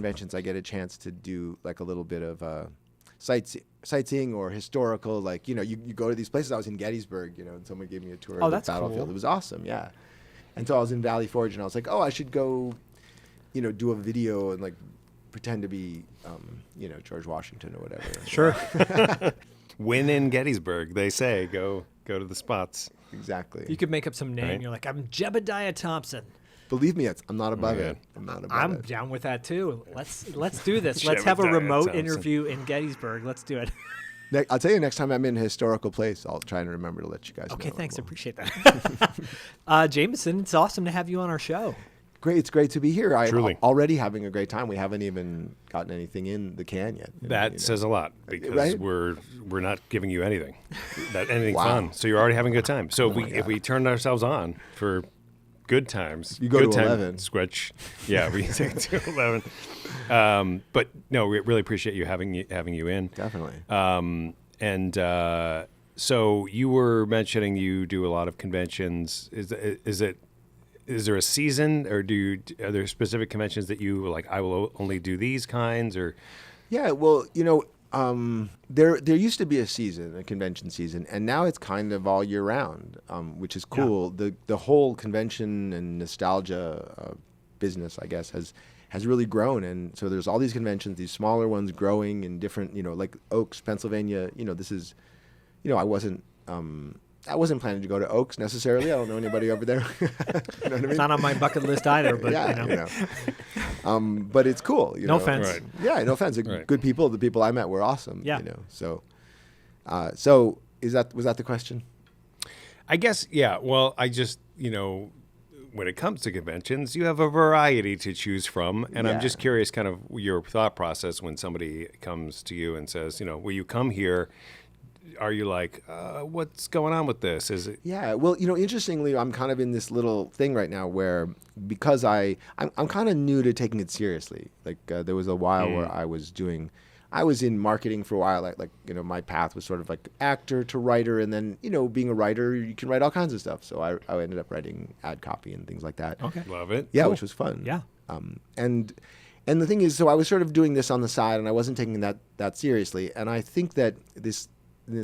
conventions, I get a chance to do like a little bit of sightseeing or historical. Like, you go to these places. I was in Gettysburg, and someone gave me a tour of the battlefield. Cool. It was awesome, yeah. And so I was in Valley Forge, and I was like, oh, I should go, do a video and like pretend to be, George Washington or whatever. Sure. When in Gettysburg, they say, go to the spots. Exactly. You could make up some name. Right. You're like, I'm Jebediah Thompson. Believe me, I'm not above Yeah. it. I'm not above I'm it. down with that too. Let's do this. Let's have a remote Thompson. interview in Gettysburg. Let's do it. I'll tell you, next time I'm in a historical place, I'll try and remember to let you guys know. Okay, thanks. I Well, appreciate that. Jameson, it's awesome to have you on our show. Great. It's great to be here. Truly. I'm already having a great time. We haven't even gotten anything in the can yet. That says a lot because Right? we're not giving you anything Wow. fun. So you're already having a good time. So my if God. we turned ourselves on for good times, You go good to time 11. Squitch. Yeah, we take it to 11. But no, we really appreciate you having you in. Definitely. So you were mentioning you do a lot of conventions. Is there a season, or are there specific conventions that you like? I will only do these kinds, or Yeah, well, there used to be a convention season, and now it's kind of all year round, which is cool. The whole convention and nostalgia business, I guess, has really grown, and so there's all these conventions, these smaller ones growing in different, like Oaks, Pennsylvania. This is, I wasn't planning to go to Oaks necessarily. I don't know anybody over there. You know what I mean? It's not on my bucket list either, but Yeah, but it's cool. No offense. Right. Yeah, no offense. Right. Good people. The people I met were awesome. Yeah. So was that the question? I guess, yeah. Well, I just, when it comes to conventions, you have a variety to choose from. And I'm Yeah. just curious kind of your thought process when somebody comes to you and says, will you come here? Are you like, what's going on with this? Is it? Yeah. Well, interestingly, I'm kind of in this little thing right now where because I'm kind of new to taking it seriously. Like there was a while where I was in marketing for a while. Like my path was sort of like actor to writer, and then being a writer, you can write all kinds of stuff. So I ended up writing ad copy and things like that. Okay. Love it. Yeah, Cool. which was fun. Yeah. And the thing is, so I was sort of doing this on the side, and I wasn't taking that seriously. And I think that this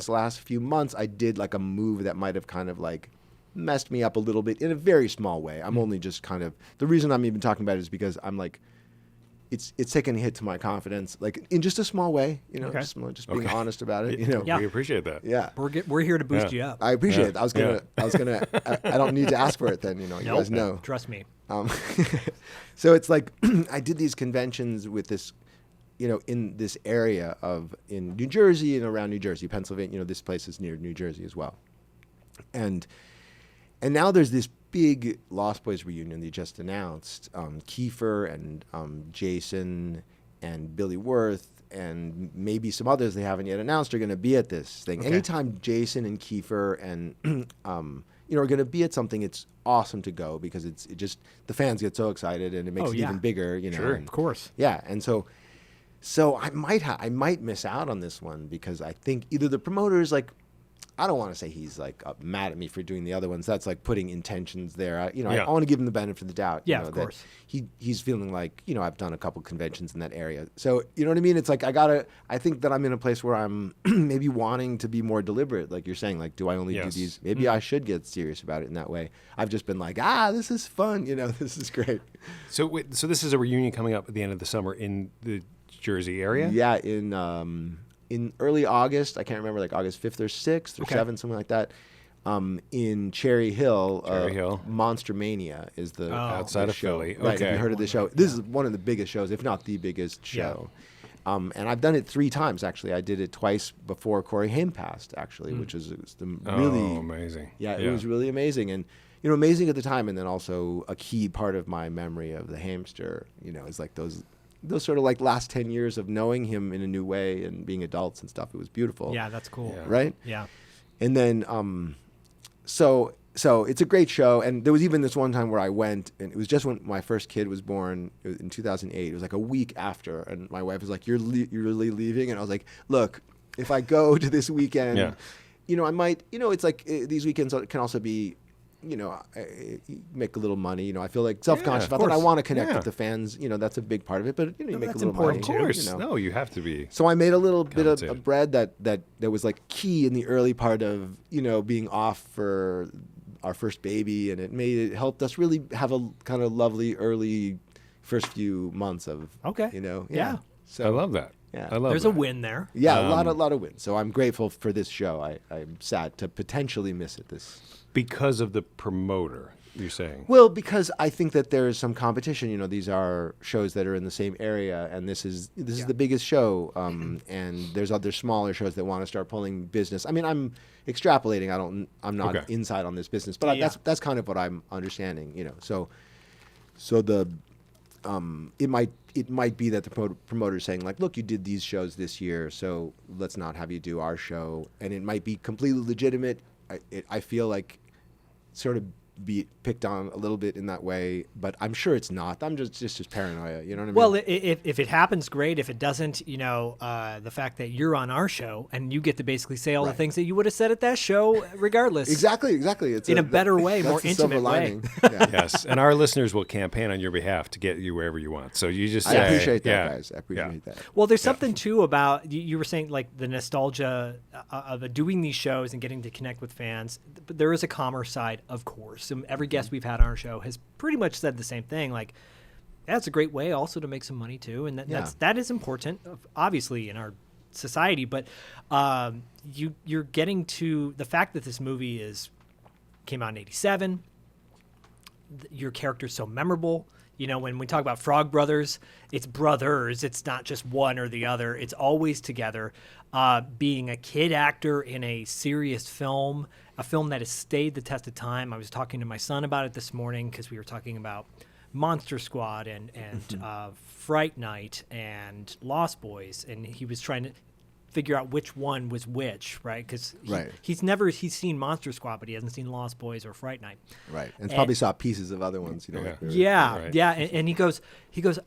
last few months, I did like a move that might have kind of like messed me up a little bit in a very small way. I'm only just kind of, the reason I'm even talking about it is because I'm like, it's taken a hit to my confidence, like in just a small way, Okay. just being honest about it, Yeah. We appreciate that. Yeah. We're here to boost you up. I appreciate it. I was gonna, I don't need to ask for it then, you Nope. guys know. Trust me. So it's like I did these conventions with this, in this area in New Jersey and around New Jersey, Pennsylvania. This place is near New Jersey as well, and now there's this big Lost Boys reunion they just announced. Kiefer and Jason and Billy Worth and maybe some others they haven't yet announced are going to be at this thing. Okay. Anytime Jason and Kiefer and are going to be at something, it's awesome to go because it just the fans get so excited and it makes Oh, it yeah. even bigger. Sure. and- Of course. yeah, and so I might miss out on this one because I think either the promoter's like, I don't want to say he's like mad at me for doing the other ones. That's like putting intentions there. I want to give him the benefit of the doubt. Yeah, of course. That he's feeling like I've done a couple conventions in that area, so you know what I mean. It's like I think that I'm in a place where I'm maybe wanting to be more deliberate, like you're saying. Like, do I only do Yes. these? Maybe I should get serious about it in that way. I've just been like, this is fun. This is great. So this is a reunion coming up at the end of the summer in the Jersey area? Yeah, in early August, I can't remember, like August 5th or 6th or Okay. 7th, something like that, in Cherry Hill. Cherry Hill. Monster Mania is the Outside the of show. Philly. Right, Okay. have you heard of the show? This is one of the biggest shows, if not the biggest show. And I've done it 3 times, actually. I did it twice before Corey Haim passed, actually, which was really... Oh, amazing. Yeah, it was really amazing. And, amazing at the time, and then also a key part of my memory of the Hamster, is like those sort of like last 10 years of knowing him in a new way and being adults and stuff. It was beautiful. Yeah, that's cool. Yeah. Right? Yeah. And then, so it's a great show. And there was even this one time where I went, and it was just when my first kid was born. It was in 2008. It was like a week after. And my wife was like, you're really leaving? And I was like, look, if I go to this weekend, I might, it's like these weekends can also be you make a little money. I feel like self-conscious of about that. I course. want to connect Yeah. with the fans. That's a big part of it. But you make a that's little important money. Of course. too, No, you have to be. So I made a little bit of Compensated. bread that was like key in the early part of being off for our first baby, and it helped us really have a kind of lovely early first few months of Yeah. So I love that. Yeah. I love There's that. a win there. yeah, a lot of wins. So I'm grateful for this show. I'm sad to potentially miss it this. Because of the promoter, you're saying. Well, because I think that there is some competition. These are shows that are in the same area, and this is the biggest show. And there's other smaller shows that want to start pulling business. I mean, I'm extrapolating. I'm not Okay. inside on this business, but Yeah. that's kind of what I'm understanding. So the it might be that the promoter is saying like, look, you did these shows this year, so let's not have you do our show, and it might be completely legitimate. I feel like sort of be picked on a little bit in that way, but I'm sure it's not. I'm just paranoia. You know what I mean? Well, if it happens, great. If it doesn't, the fact that you're on our show and you get to basically say all the Right. things that you would have said at that show, regardless. exactly. It's In a better way, more that's the silver intimate way. lining. Yeah. Yes, and our listeners will campaign on your behalf to get you wherever you want. So you just I say, appreciate that, yeah, guys. I appreciate that. Well, there's something too about you were saying like the nostalgia of doing these shows and getting to connect with fans. But there is a commerce side, of course. And every guest we've had on our show has pretty much said the same thing. Like, that's a great way also to make some money too, and that is important, obviously, in our society. But you're getting to the fact that this movie came out in '87. Your character's so memorable. When we talk about Frog Brothers, it's brothers. It's not just one or the other. It's always together. Being a kid actor in a serious film, a film that has stayed the test of time. I was talking to my son about it this morning because we were talking about Monster Squad and Fright Night and Lost Boys, and he was trying to figure out which one was which, right? Because he's seen Monster Squad, but he hasn't seen Lost Boys or Fright Night. Right, and probably saw pieces of other ones. Yeah. Yeah, Right. and he goes,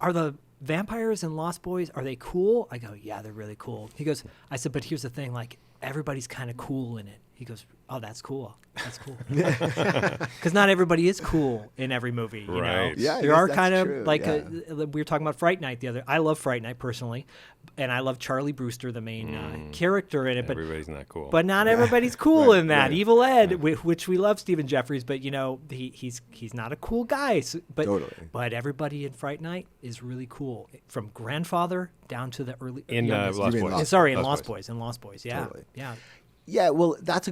are the vampires in Lost Boys, are they cool? I go, yeah, they're really cool. He goes, I said, but here's the thing, like, everybody's kind of cool in it. He goes, oh, that's cool. That's cool. Because not everybody is cool in every movie, you know? Right. Yeah, I there guess are that's kind of true, like yeah. we were talking about Fright Night I love Fright Night personally, and I love Charlie Brewster, the main character in it. But Everybody's not cool. but not everybody's cool Right, in that. right. Evil Ed, which we love Stephen Jeffries, but he's not a cool guy. But Totally. but everybody in Fright Night is really cool, from grandfather down to the early in youngest. Lost You mean Boys. Lost- Sorry, in Lost Lost Boys. Yeah, Totally. yeah. Yeah, well, that's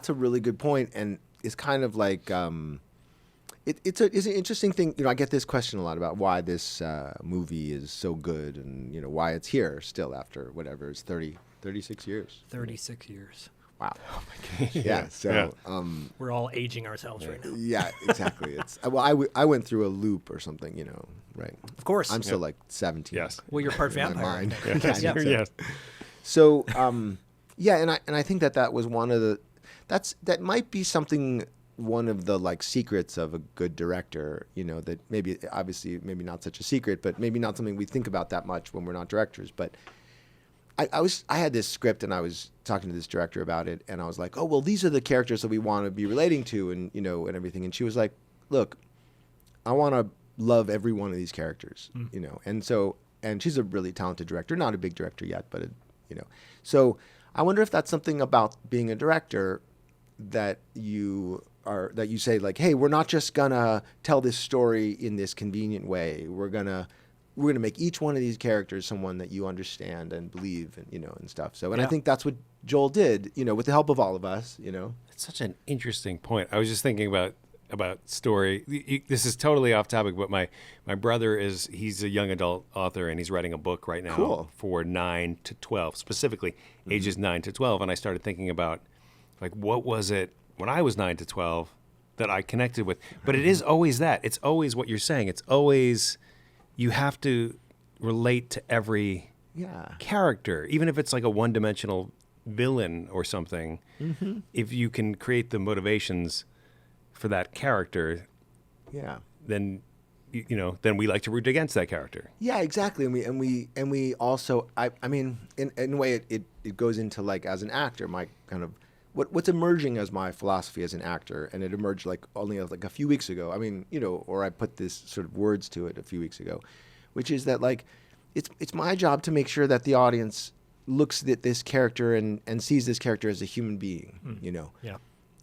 a really good point, and it's kind of like it's an interesting thing. I get this question a lot about why this movie is so good, and why it's here still after whatever it's 36 years. 36 years. Wow. Oh my gosh. Yeah. So. Yeah. We're all aging ourselves right now. Yeah, exactly. It's I went through a loop or something, right? Of course. I'm still like 17. Yes. Well, you're part in my vampire. mind. Yes. Yeah. Yes. So, yeah, and I think that was one of the that might be one of the like secrets of a good director, that maybe obviously maybe not such a secret, but maybe not something we think about that much when we're not directors. But I had this script and I was talking to this director about it, and I was like, oh well, these are the characters that we want to be relating to, and and everything. And she was like, look, I want to love every one of these characters, and she's a really talented director, not a big director yet, but so I wonder if that's something about being a director that you say like, hey, we're not just gonna tell this story in this convenient way. We're gonna make each one of these characters someone that you understand and believe in, and stuff. So, and I think that's what Joel did, with the help of all of us, It's such an interesting point. I was just thinking about story. This is totally off topic, but my brother he's a young adult author, and he's writing a book right now Cool. for 9 to 12, specifically ages 9 to 12. And I started thinking about like, what was it when I was 9 to 12 that I connected with? But it is always that. It's always what you're saying. It's always, you have to relate to every character, even if it's like a one-dimensional villain or something. Mm-hmm. If you can create the motivations for that character, then then we like to root against that character. Yeah, exactly. And we also, I mean, in a way, it goes into like, as an actor, my kind of what's emerging as my philosophy as an actor, and it emerged like only like a few weeks ago. I mean, or I put this sort of words to it a few weeks ago, which is that like it's my job to make sure that the audience looks at this character and sees this character as a human being, Yeah.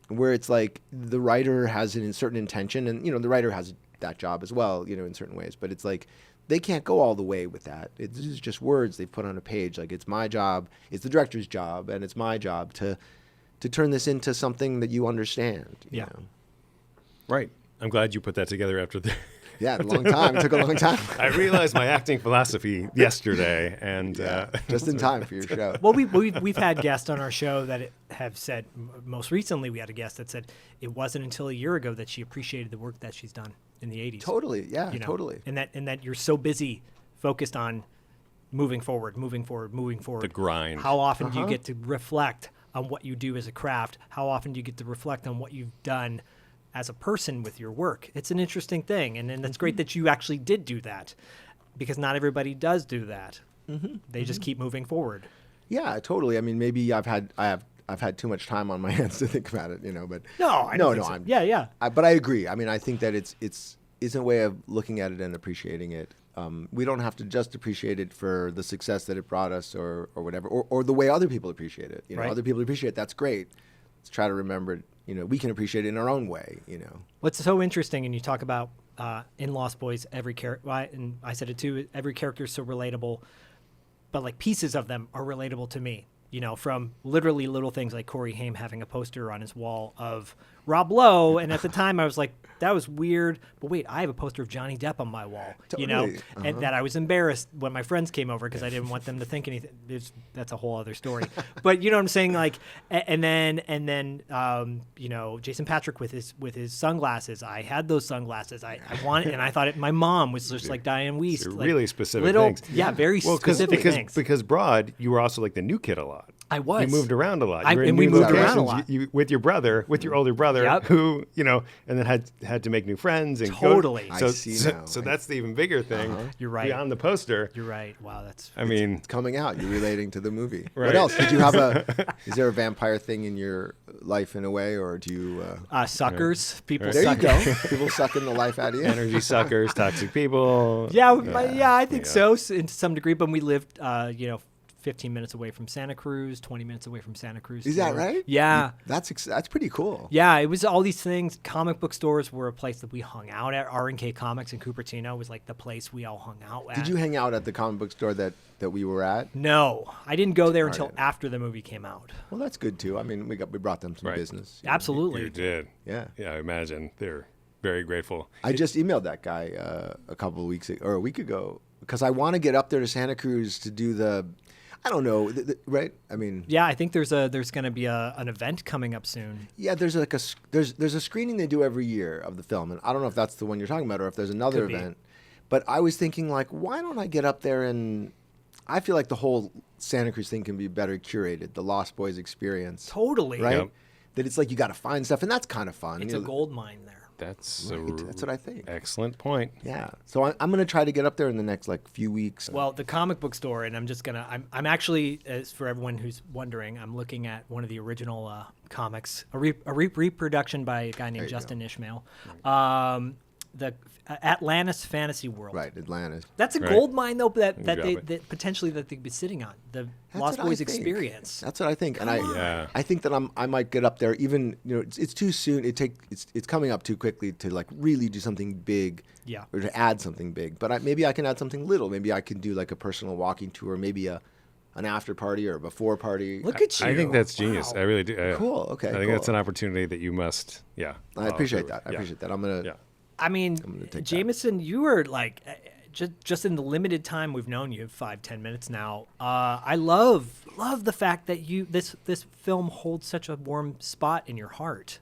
where it's like the writer has a certain intention, and the writer has that job as well, in certain ways, but it's like they can't go all the way with that. This is just words they put on a page. Like, it's my job, it's the director's job, and it's my job to turn this into something that you understand. You know? Right. I'm glad you put that together after the. Yeah, a long time. It took a long time. I realized my acting philosophy yesterday, and just in time for your show. Well, we've had guests on our show that have said, most recently we had a guest that said it wasn't until a year ago that she appreciated the work that she's done in the 80s. Totally, yeah, totally. And that you're so busy focused on moving forward. the grind. How often do you get to reflect on what you do as a craft? How often do you get to reflect on what you've done as a person with your work? It's an interesting thing, and that's great that you actually did do that, because not everybody does do that. They just keep moving forward. Yeah, totally. I mean, maybe I've had too much time on my hands to think about it, but No, I don't think so. Yeah. But I agree. I mean, I think that it's a way of looking at it and appreciating it. We don't have to just appreciate it for the success that it brought us, or whatever, or the way other people appreciate it. Right. Other people appreciate it. That's great. Let's try to remember it. We can appreciate it in our own way. What's so interesting, and you talk about in Lost Boys, every character, and I said it too, every character is so relatable, but like pieces of them are relatable to me. From literally little things like Corey Haim having a poster on his wall of Rob Lowe, and at the time I was like, that was weird, but wait, I have a poster of Johnny Depp on my wall, Totally. and that I was embarrassed when my friends came over because I didn't want them to think anything. That's a whole other story, but you know what I'm saying, like, and then Jason Patrick with his sunglasses. I had those sunglasses. I wanted, and I thought my mom was just like Diane Wiest, like, really specific little things. Yeah, very specific things. Because Broad, you were also like the new kid a lot. I was. You moved around a lot. You were in and we new moved around a locations. lot. With your older brother, Yep. who, and then had to make new friends. And Totally. So, I see now. so that's the even bigger thing. You're right. Beyond the poster. You're right. Wow, that's. I mean, It's coming out. You're relating to the movie. Right. What else? Did you have is there a vampire thing in your life in a way, or do you? Suckers. People There you suck. go. People sucking the life out of you. energy suckers, toxic people. Yeah, I think so, to some degree. But we lived, 15 minutes away from Santa Cruz, 20 minutes away from Santa Cruz. Is that right? Yeah. That's pretty cool. Yeah, it was all these things. Comic book stores were a place that we hung out at. R&K Comics in Cupertino was like the place we all hung out at. Did you hang out at the comic book store that we were at? No, I didn't go there Darn until it. after the movie came out. Well, that's good too. I mean, we brought them some Right. business. Absolutely. You did. Yeah. Yeah, I imagine they're very grateful. I just emailed that guy a couple of weeks or a week ago because I want to get up there to Santa Cruz to do the. I don't know, right? I mean, Yeah, I think there's going to be an event coming up soon. yeah. There's a screening they do every year of the film, and I don't know if that's the one you're talking about or if there's another Could be. event. But I was thinking, like, why don't I get up there and I feel like the whole Santa Cruz thing can be better curated, the Lost Boys experience, Totally. right? Yep. That it's like you got to find stuff, and that's kind of fun. It's a gold mine there. That's That's what I think. Excellent point. Yeah. So I'm going to try to get up there in the next few weeks. Well, the comic book store, and I'm actually, as for everyone who's wondering, I'm looking at one of the original comics, a reproduction by a guy named Justin Ishmael, the Atlantis Fantasy World. Right, Atlantis. That's a Right. gold mine though that drop they it. that potentially that they'd be sitting on the That's Lost what I Boys think. experience. That's what I think, and Yeah. I think that I might get up there. Even it's too soon. It's coming up too quickly to really do something big. Yeah. Or to add something big. But maybe I can add something little. Maybe I can do like a personal walking tour. Maybe an after party or a before party. Look at you. I think that's genius. Wow. I really do. Cool, okay, I think cool. that's an opportunity that you must. Yeah. I appreciate follow that. I through. appreciate that. I'm gonna. Yeah. I mean, gonna take that. Jamison, you were like, just in the limited time we've known you, 5-10 minutes now. I love the fact that this film holds such a warm spot in your heart.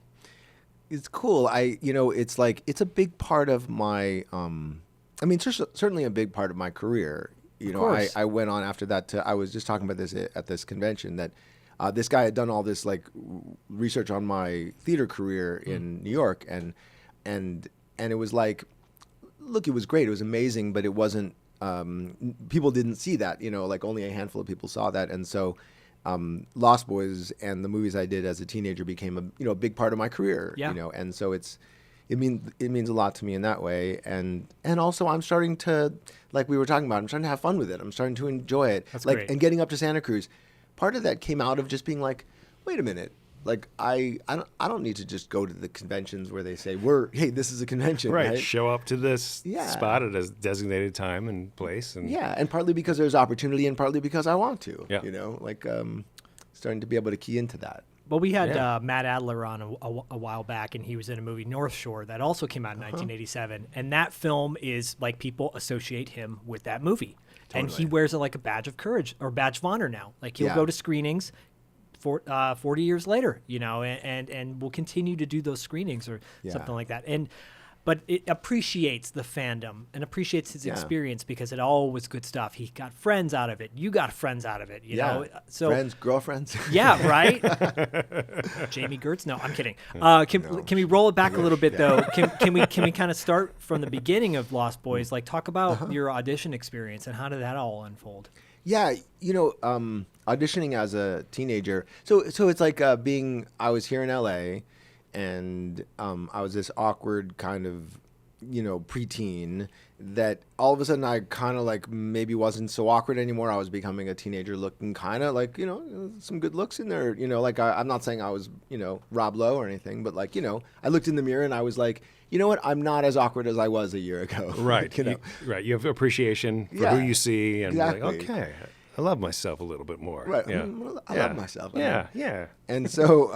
It's cool. It's like it's a big part of my. I mean, certainly a big part of my career. course. I went on after that to. I was just talking about this at this convention that. This guy had done all this research on my theater career in New York, and it was like, look, it was great, it was amazing, but it wasn't. People didn't see that, only a handful of people saw that, and so Lost Boys and the movies I did as a teenager became a big part of my career. Yeah. And so it means a lot to me in that way, and also I'm starting to, like we were talking about, I'm starting to have fun with it. I'm starting to enjoy it. That's like great. And getting up to Santa Cruz, part of that came out of just being like, wait a minute. Like I don't need to just go to the conventions where they say hey, this is a convention, right? Show up to this spot at a designated time and place, and and partly because there's opportunity, and partly because I want to. Yeah. Starting to be able to key into that. Well, we had Matt Adler on a while back, and he was in a movie, North Shore, that also came out in 1987. And that film is like, people associate him with that movie. Totally. And he wears it like a badge of courage or badge of honor now. Like, he'll go to screenings 40 years later, and we'll continue to do those screenings or something like that. But it appreciates the fandom and appreciates his experience, because it all was good stuff. He got friends out of it. You got friends out of it, you know? So friends, girlfriends. Yeah, right? Jamie Gertz? No, I'm kidding. Can we roll it back a little bit, though? Can we kind of start from the beginning of Lost Boys? Like, talk about your audition experience and how did that all unfold? Yeah, auditioning as a teenager. So it's like I was here in LA, and I was this awkward kind of, preteen that all of a sudden I kind of like maybe wasn't so awkward anymore. I was becoming a teenager looking kind of like, some good looks in there. Like I'm not saying I was, Rob Lowe or anything, but like, I looked in the mirror and I was like, you know what? I'm not as awkward as I was a year ago. Right. Right. You have appreciation for who you see, and exactly. like, okay, I love myself a little bit more. Right. Yeah. I love myself. Yeah. And so,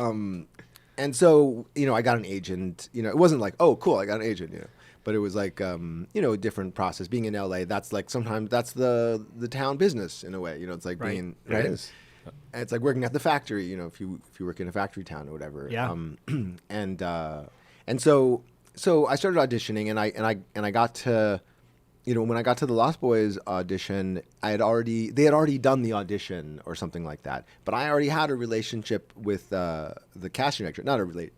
I got an agent. It wasn't like, oh, cool, I got an agent. But it was like, a different process. Being in LA, that's like sometimes that's the town business in a way. It's like being right. It is. And it's like working at the factory. If you work in a factory town or whatever. Yeah. And so I started auditioning, and I got to. When I got to the Lost Boys audition, they had already done the audition or something like that. But I already had a relationship with the casting director. Not a relationship.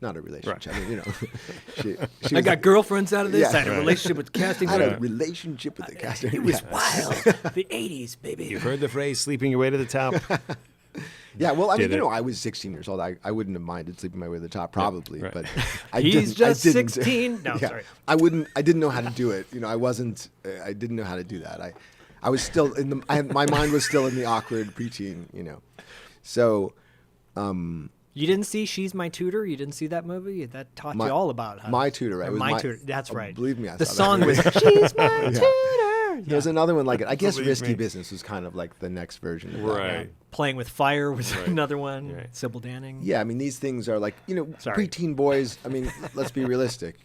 Right. She I got girlfriends out of this. Yeah. I had a relationship with the casting I had director. a relationship with the casting It director. was wild. The 80s, baby. You've heard the phrase "sleeping your way to the top." Yeah, well, I mean, Did it. I was 16 years old. I wouldn't have minded sleeping my way to the top, probably, right. but He's just I didn't. 16. No, sorry. I didn't know how to do it. I didn't know how to do that. I was still my mind was still in the awkward preteen. So. You didn't see She's My Tutor? You didn't see that movie? That taught you all about how My Tutor, right? Or It was My Tutor. That's oh, right. Believe me, I the saw song that was movie. She's My Yeah. Tutor. There's another one like it. I guess Believe Risky me. Business was kind of like the next version of that. Right. Playing with Fire was Right. another one. Right. Sybil Danning. Yeah, I mean, these things are like, Sorry. preteen boys. I mean, let's be realistic,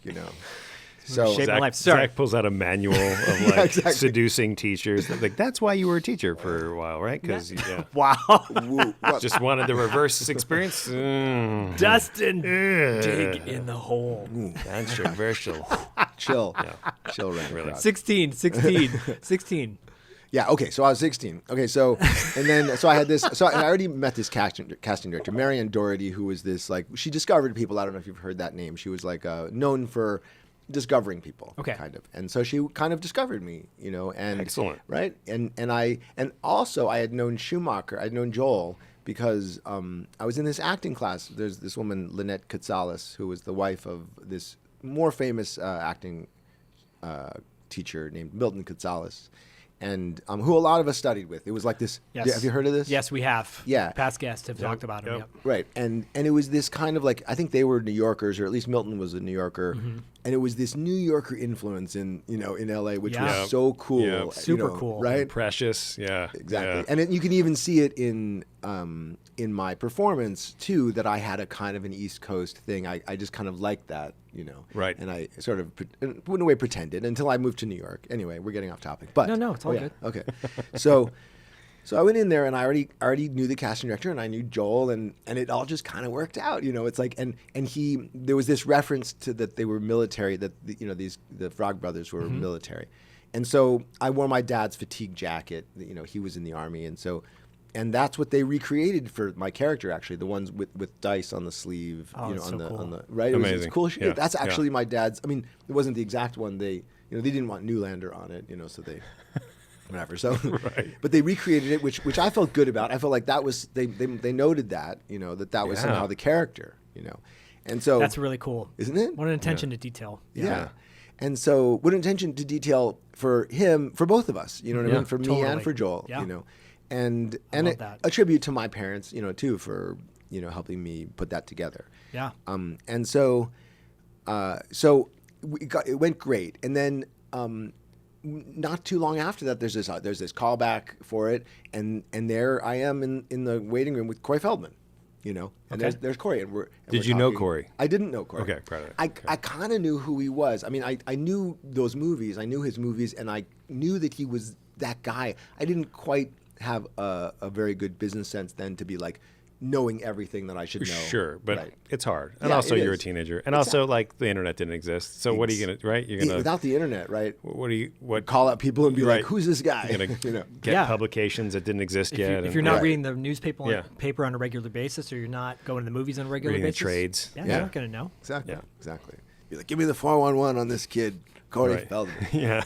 So Shape my Zach, life. Sorry. Zach pulls out a manual of like exactly. seducing teachers. Like, that's why you were a teacher for a while, right? Because Wow. just wanted the reverse experience. Dustin, dig in the hole. Controversial. chill, Yeah. chill, really. 16. Yeah. Okay. So I was 16. Okay. So I had this. So I already met this casting director, Marianne Doherty, who was this like she discovered people. I don't know if you've heard that name. She was like known for discovering people. Okay. Kind of. And so she kind of discovered me. And Excellent. Right. And also I had known Schumacher. I'd known Joel because I was in this acting class. There's this woman, Lynette Katsalis, who was the wife of this more famous acting teacher named Milton Katsalis. And who a lot of us studied with. It was like this. Yes. Yeah, have you heard of this? Yes, we have. Yeah. Past guests have talked about him. Yep. Yep. Right. And it was this kind of like, I think they were New Yorkers, or at least Milton was a New Yorker. Mm-hmm. And it was this New Yorker influence in LA, which Yeah. was so cool. Yeah. Super cool. Right? Precious. Yeah. Exactly. Yeah. And you can even see it in my performance too, that I had a kind of an East Coast thing. I just kind of liked that, Right. And I sort of, in a way, pretended until I moved to New York. Anyway, we're getting off topic. But No, it's all good. Okay. So I went in there and I already knew the casting director and I knew Joel and it all just kind of worked out. It's like and there was this reference to that they were military, that the Frog Brothers were Mm-hmm. military. And so I wore my dad's fatigue jacket. He was in the Army, and that's what they recreated for my character, actually, the ones with dice on the sleeve, Oh, that's on so cool. the right. It was Amazing. cool shit. Yeah, That's yeah. actually my dad's. I mean, it wasn't the exact one. They didn't want Newlander on it, so they whatever. So, Right. but they recreated it, which I felt good about. I felt like that was they noted that, that was Yeah. somehow the character, and so That's really cool. isn't it? What an attention to detail. Yeah. And so what an attention to detail for him, for both of us, you know what I Yeah, mean? For me totally. and for Joel, Yeah. and love that. a tribute to my parents, too, for, helping me put that together. Yeah. And so it went great. And then, not too long after that, there's this callback for it. And there I am in the waiting room with Corey Feldman. And Okay. there's Corey, and we're Did you know talking. Corey? I didn't know Corey. Okay, right. I kind of knew who he was. I mean, I knew those movies. I knew his movies, and I knew that he was that guy. I didn't quite have a very good business sense then to be like knowing everything that I should know. Sure, but Right. it's hard. And Yeah, also, it you're a is. teenager. And also, like, the internet didn't exist. So what are you going to, right? You're going to, Without the internet, right? what Call out people and be Right. like, "Who's this guy?" You're going to get Yeah. publications that didn't exist yet. If you're not Right. reading the newspaper Yeah. paper on a regular basis, or you're not going to the movies on a regular Reading the basis, trades. yeah, Yeah. you're not going to know. Exactly. Yeah. Exactly. Be like, "Give me the 411 on this kid, Corey Right. Feldman." Yeah.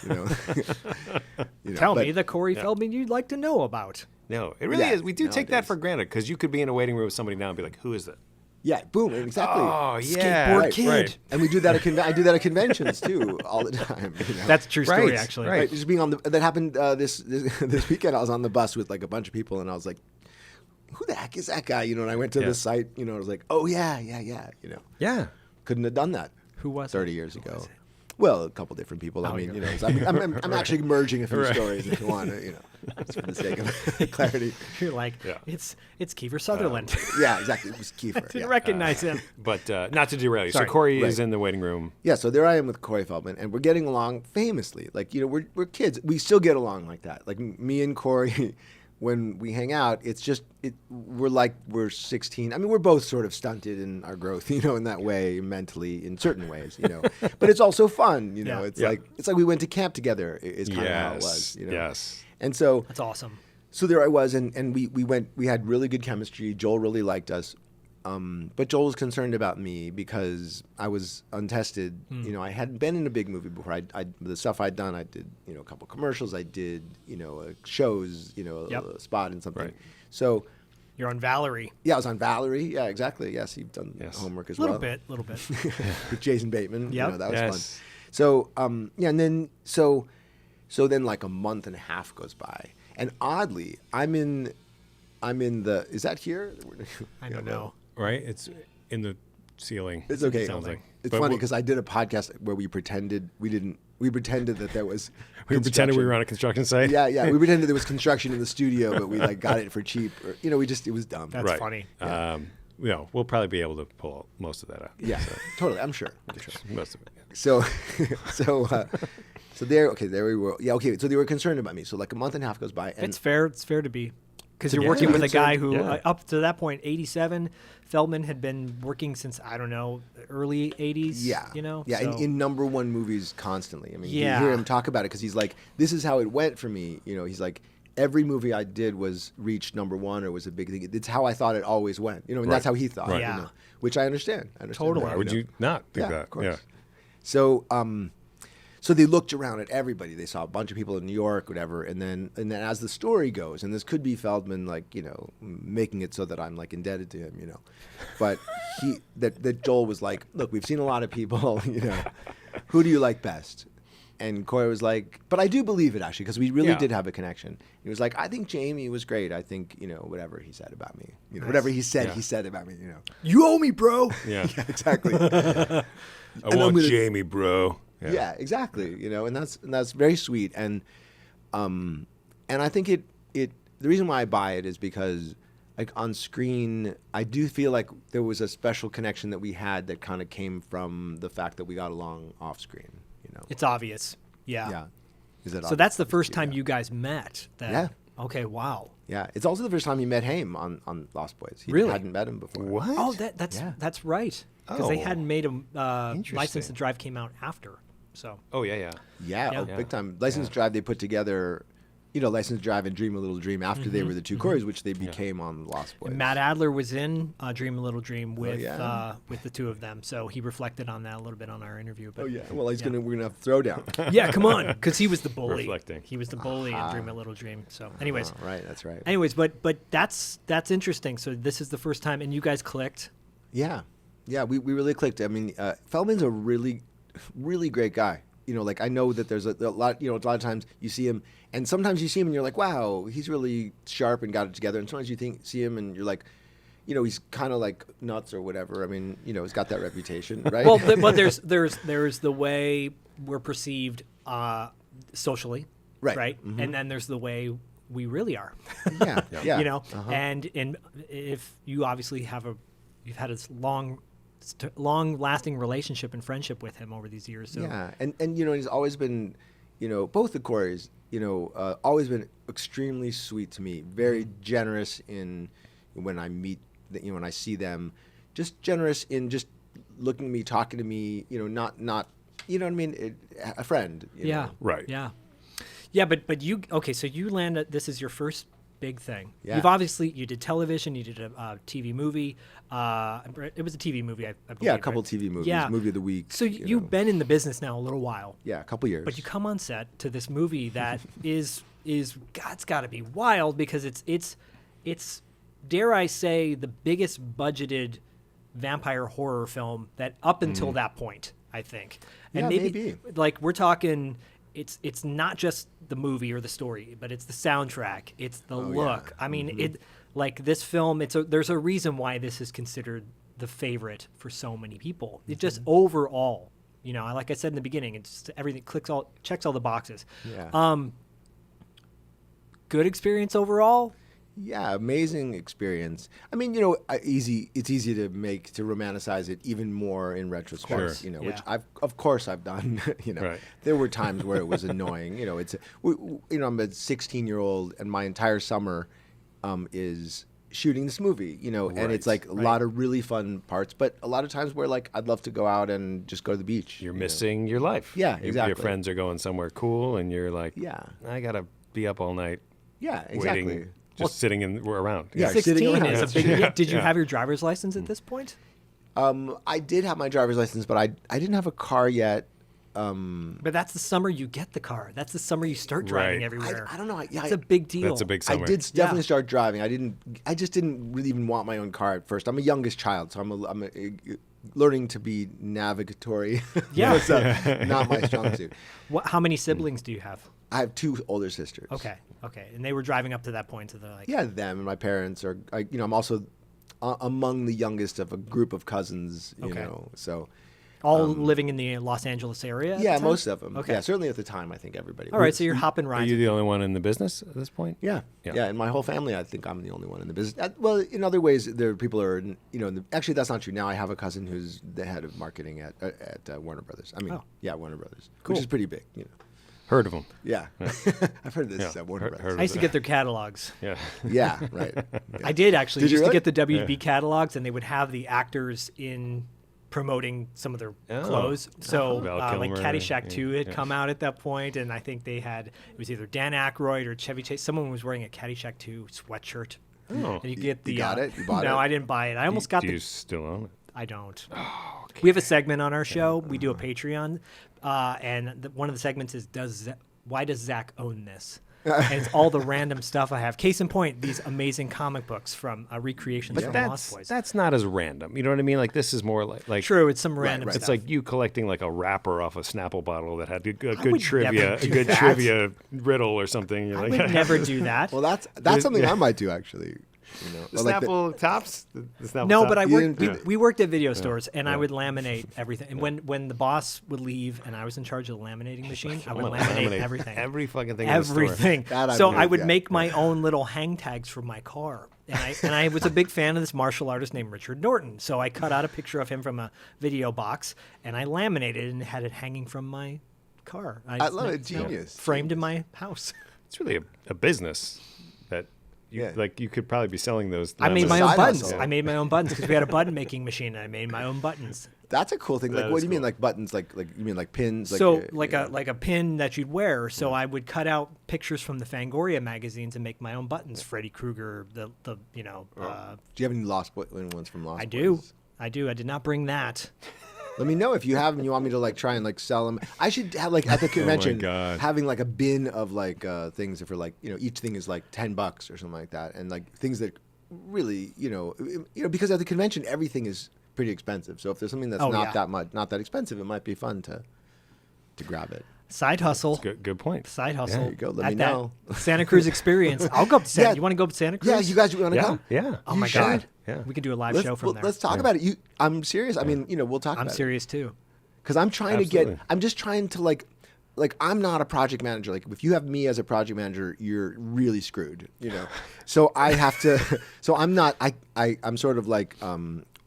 Tell but- me the Corey Feldman you'd like to know about. No, it really Yeah, is. We do take that nowadays. for granted because you could be in a waiting room with somebody now and be like, who is that? Yeah. Boom. Exactly. Oh, yeah. Skateboard Right, kid. right. And we do that I do that at conventions too, all the time. That's a true story, Right, actually. right. Right, just being on that happened this weekend. I was on the bus with like a bunch of people, and I was like, "Who the heck is that guy?" And I went to Yeah. the site. I was like, "Oh yeah." Yeah. Couldn't have done that. Who was 30 it? years ago? Well, a couple different people. I mean, you're so I'm actually merging a few Right. stories if you want to, just for the sake of clarity. You're like, Yeah. it's Kiefer Sutherland. Yeah, exactly. It was Kiefer. Didn't Yeah. recognize him. But not to derail you. Sorry. So Corey is Right. in the waiting room. Yeah, so there I am with Corey Feldman, and we're getting along famously. Like, we're kids. We still get along like that. Like me and Corey, when we hang out, it's just we're 16. I mean, we're both sort of stunted in our growth, in that way, mentally, in certain ways, But it's also fun, Yeah. It's Yeah. like we went to camp together. Is kind of how it was, Yes. And so That's awesome. So there I was, and we had really good chemistry. Joel really liked us. But Joel was concerned about me because I was untested. I hadn't been in a big movie before. The stuff I'd done, I did, a couple commercials. I did, shows, Yep. a spot and something. Right. So, You're on Valerie. yeah, I was on Valerie. Yeah, exactly. Yes, you've done Yes. homework as A little well. little bit. With Jason Bateman. Yep. That was Yes. fun. So, and then, so then like a month and a half goes by. And oddly, I'm in the, is that here? I don't know. Right? It's in the ceiling. It's okay. Sounds like. It's But funny we- because I did a podcast where we pretended that there was. we pretended we were on a construction site. Yeah. We pretended there was construction in the studio, but we like got it for cheap. Or, it was dumb. That's Right. funny. We'll probably be able to pull most of that out. Yeah, totally. I'm sure. Most of it. Yeah. So there we were. Yeah, okay. So they were concerned about me. So like a month and a half goes by, and It's fair to be. Because you're Yeah. working with a Concerned- guy who, yeah. up to that point, 87, Feldman had been working since, I don't know, early 80s. yeah, yeah, so- in number one movies constantly. I mean, Yeah. you hear him talk about it because he's like, this is how it went for me. He's like, every movie I did was reached number one or was a big thing. It's how I thought it always went. And that's Right. how he thought. Right. Yeah. Which I understand. Totally. that, Why would you not think Yeah, that? of course. Yeah. So, so they looked around at everybody. They saw a bunch of people in New York, whatever, and then as the story goes, and this could be Feldman, like making it so that I'm like indebted to him, but that Joel was like, look, we've seen a lot of people, who do you like best? And Corey was like, but I do believe it actually because we really Yeah. did have a connection. He was like, I think Jamie was great. I think whatever he said about me, whatever he said, Yeah. he said about me, You owe me, bro. Yeah. Yeah, exactly. I I'm want gonna- Jamie, bro. Yeah, exactly. And that's very sweet. And I think it the reason why I buy it is because like on screen, I do feel like there was a special connection that we had that kind of came from the fact that we got along off screen. It's obvious. Yeah. Yeah. Is that So that's the obvious? first time Yeah. you guys met. Yeah. Okay, wow. Yeah. It's also the first time you met Haim on Lost Boys. He Really? hadn't met him before. What? Oh, that's right. Because they Oh. hadn't made a License Interesting. to Drive came out after. So Yeah. Yeah, Yeah. big time. License Drive they put together License to Drive and Dream a Little Dream after they were the two Coreys, which they became on Lost Boys. And Matt Adler was in Dream a Little Dream with yeah? with the two of them, so he reflected on that a little bit on our interview. But, Oh yeah. Well, we're gonna have Throwdown. yeah, come on, because he was the bully. Reflecting. He was the bully in Dream a Little Dream. So, anyways, Oh, right. That's right. anyways, but that's interesting. So this is the first time, and you guys clicked. Yeah, we really clicked. I mean, Feldman's a really, really great guy. Like I know that there's a lot. A lot of times you see him, and sometimes you see him and you're like, wow, he's really sharp and got it together. And sometimes you see him and you're like, he's kind of like nuts or whatever. I mean, he's got that reputation, right? Well, but there's the way we're perceived socially, Right. Mm-hmm. And then there's the way we really are. Yeah. And if you obviously you've had this long-lasting relationship and friendship with him over these years. So. Yeah, and he's always been, both the Coreys, always been extremely sweet to me. Very generous in when I meet, when I see them, just generous in just looking at me, talking to me. Not, you know what I mean? A friend. You know? Right. Yeah, but you so you landed. This is your first big thing. Yeah. You did television, you did a TV movie. It was a TV movie, I believe. Yeah, a couple right? TV movies, Yeah. movie of the week. So you've been in the business now a little while. Yeah, a couple years. But you come on set to this movie that is God's got to be wild because it's dare I say the biggest budgeted vampire horror film that up until that point, I think. And Yeah, maybe. like we're talking it's not just the movie or the story, but it's the soundtrack, it's the look. yeah. I mean, it like this film. There's a reason why this is considered the favorite for so many people. It just overall, like I said in the beginning, it's just everything checks all the boxes. Yeah. Good experience overall. Yeah, amazing experience. I mean, it's easy to romanticize it even more in retrospect, Sure. Which Yeah. of course I've done, Right. There were times where it was annoying, I'm a 16-year-old and my entire summer is shooting this movie, and it's like a lot of really fun parts, but a lot of times where like I'd love to go out and just go to the beach. You're missing your life. Yeah, exactly. Your friends are going somewhere cool and you're like, Yeah. I got to be up all night Yeah, exactly. waiting. Just sitting around. Yeah, 16 sitting around. is a big. Yeah. Did you have your driver's license at this point? I did have my driver's license, but I didn't have a car yet. But that's the summer you get the car. That's the summer you start driving Right. everywhere. I don't know. It's a big deal. That's a big I summer. did definitely Yeah. start driving. I just didn't really even want my own car at first. I'm a youngest child, so I'm learning to be navigatory. Yeah. So not my strong suit. How many siblings do you have? I have two older sisters. Okay. And they were driving up to that point, so they're like, Yeah, them and my parents are. I'm also among the youngest of a group of cousins. Okay. So. all living in the Los Angeles area. at the Yeah, time? most of them. Okay. Yeah, certainly at the time, I think everybody. All right, so you're hopping Are rides. you the only one in the business at this point? Yeah. Yeah. Yeah, in my whole family, I think I'm the only one in the business. Well, in other ways, there are people who are, actually, that's not true. Now I have a cousin who's the head of marketing at Warner Brothers. I mean, Oh. yeah, Warner Brothers, Cool. which is pretty big. Heard of them. Yeah, I've heard this Yeah, at Warner Brothers. heard I used to get their catalogs. Yeah. Yeah, right. Yeah. I did actually. Did you used to really? get the WB catalogs, and they would have the actors in promoting some of their Oh. clothes. So Val like Kilmer, Caddyshack yeah, 2 had yeah. come out at that point, and I think they had, it was either Dan Aykroyd or Chevy Chase. Someone was wearing a Caddyshack 2 sweatshirt. Oh. And you get the. You got it? You bought no, it? I didn't buy it. I almost got Do the. you still own it? I don't. Oh, okay. We have a segment on our show. We do a Patreon, and one of the segments is why does Zach own this? And it's all the random stuff I have. Case in point, these amazing comic books from recreations But from that's Lost Boys. that's not as random. You know what I mean? Like this is more like True, it's some random right. stuff. It's like you collecting like a wrapper off a Snapple bottle that had a would good never trivia, do a good that. trivia riddle or something. You're I like, would never do that. Well, that's something I might do actually. the Like Snapple tops. The Snapple No, top? but I You worked. didn't- We worked at video stores, and I would laminate everything. And when the boss would leave, and I was in charge of the laminating machine, I would I'm gonna laminate everything. every fucking thing. In the store. Everything. That I So would, I would yeah, make my own little hang tags for my car. And I was a big fan of this martial artist named Richard Norton. So I cut out a picture of him from a video box, and I laminated it and had it hanging from my car. I love it. Genius. Framed in my house. It's really a business that you, Yeah. like you could probably be selling those. I made my Side own buttons. hustle. I made my own buttons because we had a button making machine. And I made my own buttons. That's a cool thing. That Like, what is do you mean, cool. like buttons? Like you mean like pins? So yeah. like a pin that you'd wear. So I would cut out pictures from the Fangoria magazines and make my own buttons. Freddy Krueger, the Do you have any Lost Boys ones from Lost Boys? I do. I did not bring that. Let me know if you have them. You want me to like try and like sell them. I should have like at the convention God. having like a bin of like things for like each thing is like $10 or something like that, and like things that really because at the convention everything is pretty expensive. So if there's something that's not that expensive, it might be fun to grab it. Side hustle. Good point. Side hustle. There you go. Let At me that know. Santa Cruz experience. I'll go up to Santa. Yeah. You want to go up to Santa Cruz? Yeah, you guys want to Yeah, come? yeah. Oh my should. God. Yeah. We could do a live show from there. Let's talk about it. I'm serious. I mean, we'll talk I'm about it. serious too. Because I'm trying Absolutely. I'm just trying to like I'm not a project manager. Like if you have me as a project manager, you're really screwed, So I have to, so I'm not, I'm sort of like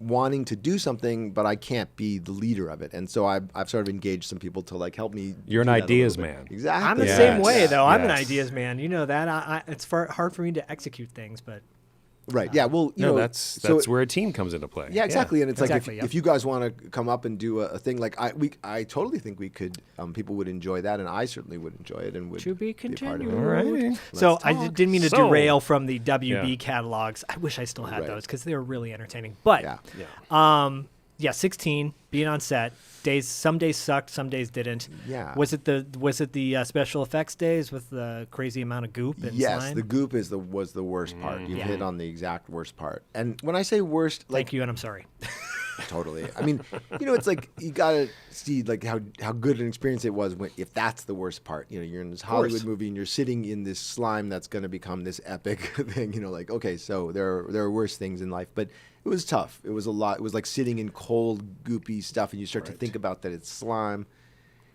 wanting to do something, but I can't be the leader of it. And so I've sort of engaged some people to like help me. You're an do that a ideas little bit. man. Exactly. I'm the Yes. same way though. I'm an Yes. ideas man. You know that. It's hard for me to execute things, but Right. Yeah. Well, No, that's where a team comes into play. Yeah, exactly. And it's Exactly, like yep. if you guys want to come up and do a thing, like I totally think we could. People would enjoy that, and I certainly would enjoy it, and would to be a part of continued. it. All right. So I didn't mean to So- derail from the WB Yeah. catalogs. I wish I still had Right. those because they were really entertaining. But Yeah. 16 being on set. Some days sucked, some days didn't. Yeah. Was it the special effects days with the crazy amount of goop and Yes, slime? the goop was the worst part. You Yeah. hit on the exact worst part. And when I say worst, like Thank you, and I'm sorry. totally. I mean, it's like you gotta see like how good an experience it was if that's the worst part. You're in this Hollywood movie and you're sitting in this slime that's going to become this epic thing. Like okay, so there are worse things in life, but it was tough. It was a lot. It was like sitting in cold, goopy stuff, and you start to think about that it's slime.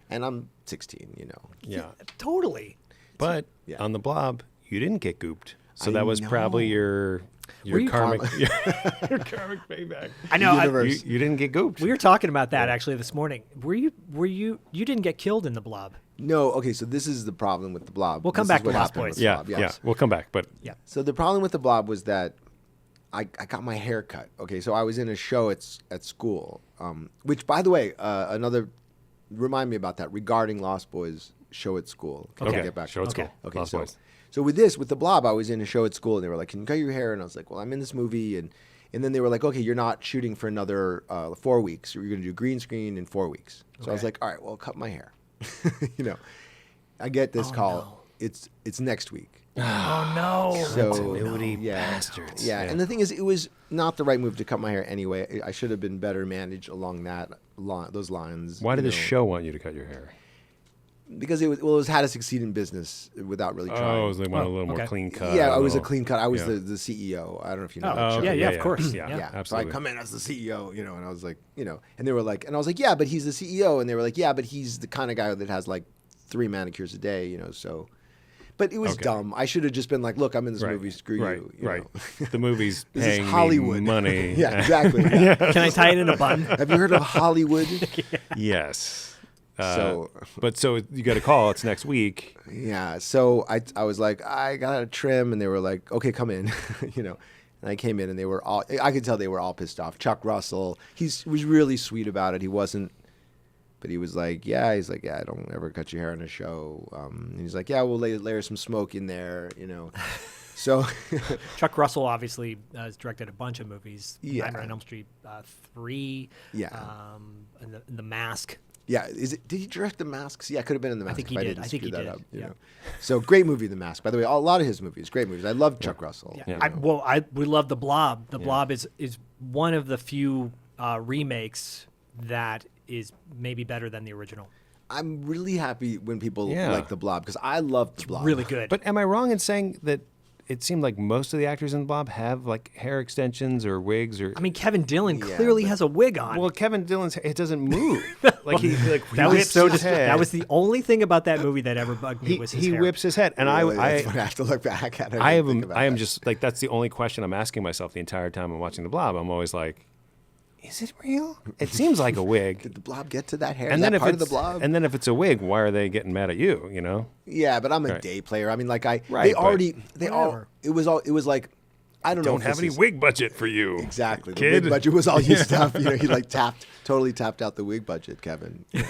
And I'm 16. Yeah. Totally. But Yeah. on the Blob, you didn't get gooped. So I that was probably know. your you karmic your karmic payback. I know. Universe. You didn't get gooped. We were talking about that actually this morning. You didn't get killed in the Blob? No. Okay, so this is the problem with the Blob. We'll come This back is what to Lost happened with Boys. the yeah, Blob, yeah. yes. We'll come back, but Yeah. So the problem with the Blob was that I got my hair cut. Okay, so I was in a show at school, which, by the way, remind me about that regarding Lost Boys show at school. Can I Okay, get back? show at Okay. school. Okay, Lost so Boys. so with the Blob, I was in a show at school, and they were like, "Can you cut your hair?" And I was like, "Well, I'm in this movie," and then they were like, "Okay, you're not shooting for another 4 weeks. You're going to do green screen in 4 weeks." So I was Okay. like, "All right, well, cut my hair." I get this call. no. It's next week. Oh no. So Continuity yeah, bastards. Yeah. And the thing is, it was not the right move to cut my hair anyway. I should have been better managed along those lines. Why did the know, show want you to cut your hair? Because it was how to succeed in business without really trying. Oh, they want a little more okay. clean cut. Yeah, I was a little- clean cut. I was yeah. the CEO. I don't know if you know Oh, that show. yeah, of course. Yeah, Yeah. Yeah, so I absolutely. come in as the CEO, and I was like, and they were like, and I was like, yeah, but he's the CEO, and they were like, yeah, but he's the kind of guy that has like 3 manicures a day, so. But it was Okay. dumb. I should have just been like, look, I'm in this Right, movie. Screw right, you. right. know? The movie's This paying is Hollywood. me money. Yeah, exactly. Yeah. Can I tie it in a bun? Have you heard of Hollywood? Yes. So- So you got a call. It's next week. Yeah. So I was like, I got a trim, and they were like, okay, come in, And I came in, and they were all. I could tell they were all pissed off. Chuck Russell, he was really sweet about it. He wasn't, but he was like, yeah. He's like, yeah, I don't ever cut your hair on a show. And he's like, yeah, we'll layer some smoke in there, So Chuck Russell obviously has directed a bunch of movies. Yeah. Nightmare on Elm Street 3. Yeah. And the Mask. yeah, did he direct The Mask? Yeah, it could have been in The Mask. think if he I did. didn't I think he screw that did. up, Yeah. So great movie, The Mask. By the way, a lot of his movies, great movies. I love Chuck Russell. Yeah. We love The Blob. The Blob is one of the few remakes that is maybe better than the original. I'm really happy when people Yeah. like The Blob because I love The Blob. Really good. But am I wrong in saying that it seemed like most of the actors in Blob have like hair extensions or wigs or? I mean, Kevin Dillon Yeah, clearly but- has a wig on. well, Kevin Dillon's it doesn't move. Like he that was whips so his head. that was the only thing about that movie that ever bugged me he was his he hair. whips his head, and Really, I that's what I have to look back at. I didn't think about am that. just like that's the only question I'm asking myself the entire time I'm watching The Blob. I'm always like, is it real? It seems like a wig. Did the Blob get to that hair? And Is then that if part it's of the Blob? and then if it's a wig, why are they getting mad at you? You know? Yeah, but I'm a Right. day player. I mean, like Right, they but- already, they all. Whatever. It was like, I don't know. Don't if have this any is- wig budget for you. Exactly. The kid. wig budget was all used up. You know, he like totally tapped out the wig budget, Kevin. You know.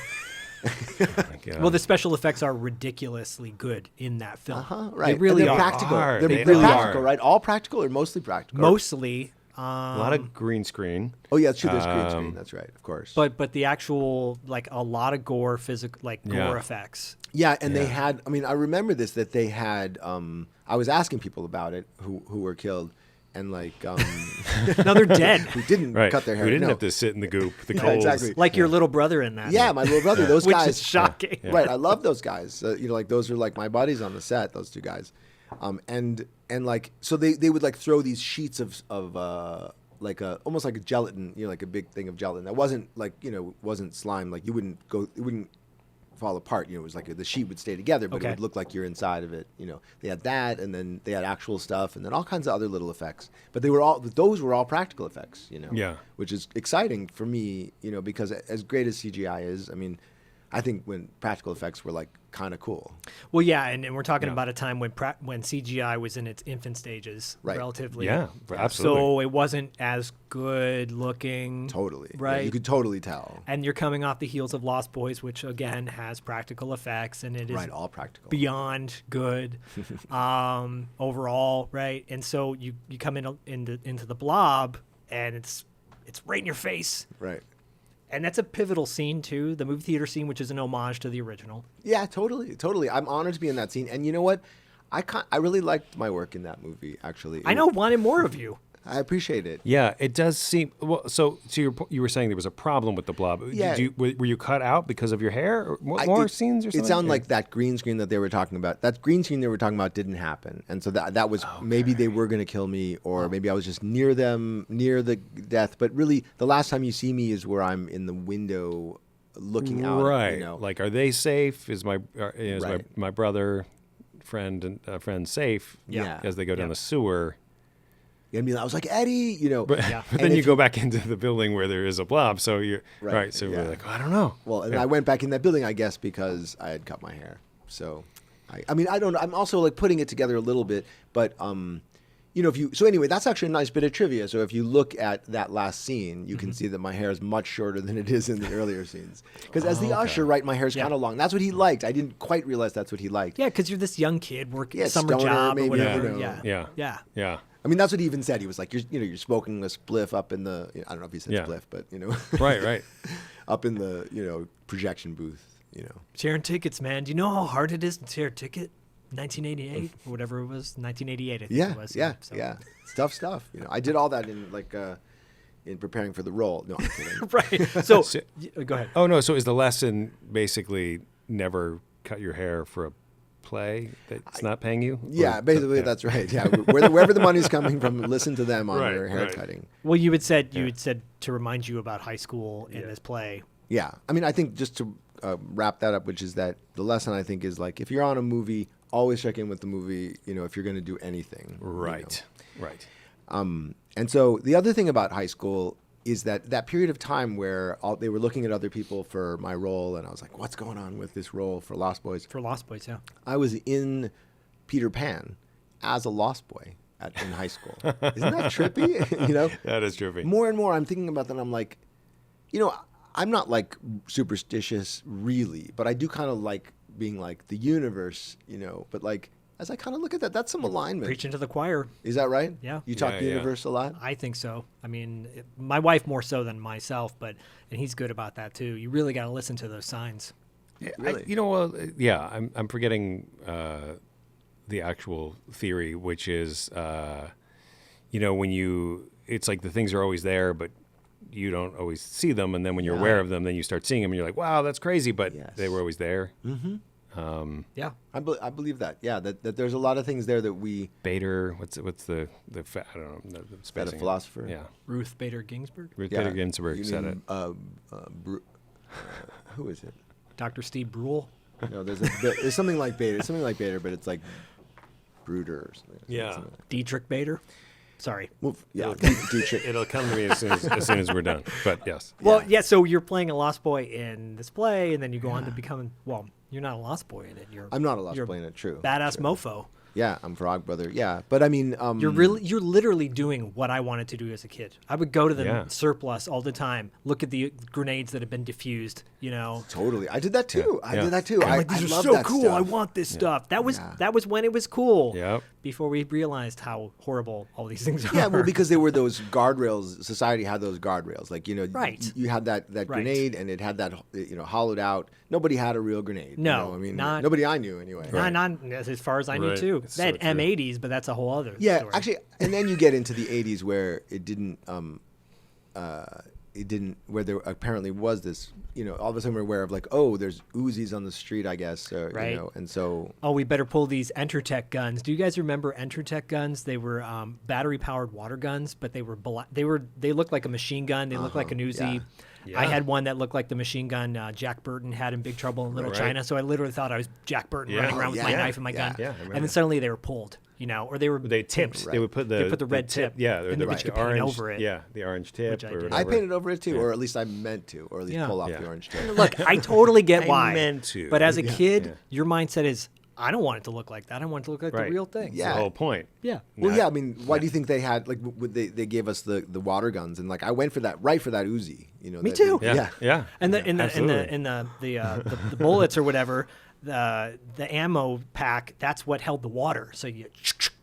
Yeah. Well, the special effects are ridiculously good in that film. Right. They really and they're are. practical. Are. They're They really are. practical, right? All practical or mostly practical? Mostly. a lot of green screen. Oh yeah, it's true. There's green screen. That's right. Of course. But the actual, like, a lot of gore, physical, like, Yeah. gore effects. yeah, and they Yeah. had. I mean, I remember this that they had. I was asking people about it who were killed, and like No, they're dead. who didn't Right. cut their hair. We didn't no. have to sit in the goop, the Yeah, coals. exactly. Like your little brother in that. Yeah, my little brother. Those Which guys. is shocking. Right. I love those guys. You know, like those are like my buddies on the set. Those two guys, and like so they would like throw these sheets of like a almost like a gelatin, you know, like a big thing of gelatin that wasn't like, you know, wasn't slime. Like it wouldn't fall apart. You know, it was like the sheet would stay together, but Okay. it would look like you're inside of it. You know, they had that, and then they had actual stuff, and then all kinds of other little effects. But those were all practical effects. You know, Yeah. which is exciting for me. You know, because as great as CGI is, I mean, I think when practical effects were like kind of cool. Well, yeah, and we're talking Yeah. about a time when CGI was in its infant stages, Right. relatively. Yeah, absolutely. So it wasn't as good looking. Totally. Yeah, Right. you could totally tell. And you're coming off the heels of Lost Boys, which again has practical effects, and it is Right, all practical. beyond good overall, right? And so you come into the Blob, and it's right in your face. Right. And that's a pivotal scene too, the movie theater scene, which is an homage to the original. Yeah, totally. I'm honored to be in that scene. And you know what? I really liked my work in that movie, actually. I know, wanted more of you. I appreciate it. Yeah, it does seem well. So you were saying there was a problem with the Blob. Yeah. Were you cut out because of your hair? Or I- more it- scenes or something? It sounded Yeah. like that green screen that they were talking about. That green screen they were talking about didn't happen, and so that was maybe they were going to kill me, or maybe I was just near them, near the death. But really, the last time you see me is where I'm in the window, looking out. Right. You know? Like, are they safe? Is my Right. my brother, friend safe? Yeah. As they go down Yeah. the sewer. I mean, I was like, Eddie, you know. But, Yeah. but And then you if go back into the building where there is a Blob. So you're Right, So yeah. we're like, oh, I don't know. Well, and Yeah. I went back in that building, I guess, because I had cut my hair. So, I mean, I don't know. I'm also like putting it together a little bit, but you know, so anyway, that's actually a nice bit of trivia. So if you look at that last scene, you can see that my hair is much shorter than it is in the earlier scenes. Because as the usher, right, my hair's Yeah. kind of long. That's what he liked. I didn't quite realize that's what he liked. Yeah, because you're this young kid working Yeah, summer stoner, job maybe, or whatever. you know. Yeah. Yeah. Yeah. I mean, that's what he even said. He was like, you're smoking a spliff up in the, I don't know if he said Yeah. spliff, but you know, Right. up in the, projection booth, Sharing tickets, man. Do you know how hard it is to share a ticket? 1988 or whatever it was. 1988, I think Yeah, it was. yeah, So- yeah. It's tough stuff. I did all that in in preparing for the role. No, I'm kidding. Right. So, So- go ahead. Oh no! So is the lesson basically never cut your hair for a play that's not paying you? Yeah, Or- basically yeah. that's right. Yeah, wherever the money's coming from, listen to them on Right, their hair right. cutting. Well, you had said to remind you about high school in this play. Yeah, I mean, I think just to wrap that up, which is that the lesson I think is like if you're on a movie, always check in with the movie. If you're going to do anything. Right. Right. And so the other thing about high school is that period of time where they were looking at other people for my role, and I was like, what's going on with this role for Lost Boys? For Lost Boys, yeah. I was in Peter Pan as a Lost Boy in high school. Isn't that trippy? That is trippy. More and more I'm thinking about that, and I'm like, I'm not like superstitious really, but I do kind of like being like the universe, but like as I kind of look at that, that's some alignment. Preaching to the choir. Is that right? Yeah. You talk Yeah, the yeah. universe a lot? I think so. I mean, my wife more so than myself, and he's good about that too. You really got to listen to those signs. Yeah, Really? I'm forgetting the actual theory, which is, when it's like the things are always there, but you don't always see them, and then when you're aware of them, then you start seeing them, and you're like, wow, that's crazy, but Yes. they were always there. Yeah. I believe that. Yeah, that there's a lot of things there that we. Bader, what's the I don't know, the That a spacing. philosopher? Yeah, Ruth Bader Ginsburg, Ruth Yeah. Bader Ginsburg You said mean, it. who is it? Dr. Steve Brule. No, there's something like Bader, but it's like Bruder or something. Yeah. Something like Dietrich Bader. Sorry. Well, yeah, Dietrich. It'll come to me as soon as we're done. But yes, Well, yeah. So you're playing a Lost Boy in this play, and then you go on to become. Well, you're not a Lost Boy in it. I'm not a Lost you're Boy in it. True. Badass True. mofo. Yeah, I'm Frog Brother. Yeah, but I mean, You're literally doing what I wanted to do as a kid. I would go to the Yeah. surplus all the time, look at the grenades that have been diffused. totally. I did that too. I Yeah. did that too. I'm like, these I are love so that cool. stuff. I want this stuff. That was Yeah. that was when it was cool. Yep. Before we realized how horrible all these things are. Yeah, well, because there were those guardrails. Society had those guardrails. Like, Right. you had that Right. grenade, and it had that, hollowed out. Nobody had a real grenade. No, I mean, not- nobody I knew anyway. Not as far as I knew Right. too. It's They had so true. M80s, but that's a whole other Yeah, story. actually, and then you get into the '80s where where there apparently was this, all of a sudden we're aware of like, oh, there's Uzis on the street, I guess, Right. and so Oh, we better pull these Entertech guns. Do you guys remember Entertech guns? They were battery-powered water guns, but they looked like a machine gun. They looked like an Uzi. Yeah. I had one that looked like the machine gun Jack Burton had in Big Trouble in Little Right. China. So I literally thought I was Jack Burton Yeah. running around with my Yeah. knife and my Yeah. gun. Yeah, I remember. And then suddenly they were pulled, or they were They tipped. Right. They would put the They put the red tip, Yeah, or and the then you could paint orange over it. Yeah, the orange tip. Which I or did. I whatever. painted over it too, Yeah. or at least I meant to, or at least Yeah. pull off Yeah. the orange tip. Look, I totally get I why. meant to. But as a Yeah. kid, Yeah. your mindset is, I don't want it to look like that. I want it to look like Right. the real thing. That's Yeah. the whole point. Yeah. Well, Not- yeah, I mean, why do you think they had like they gave us the water guns, and like I went for that Uzi, Me too. Yeah. Yeah. And the Absolutely. the bullets or whatever, the ammo pack, that's what held the water. So you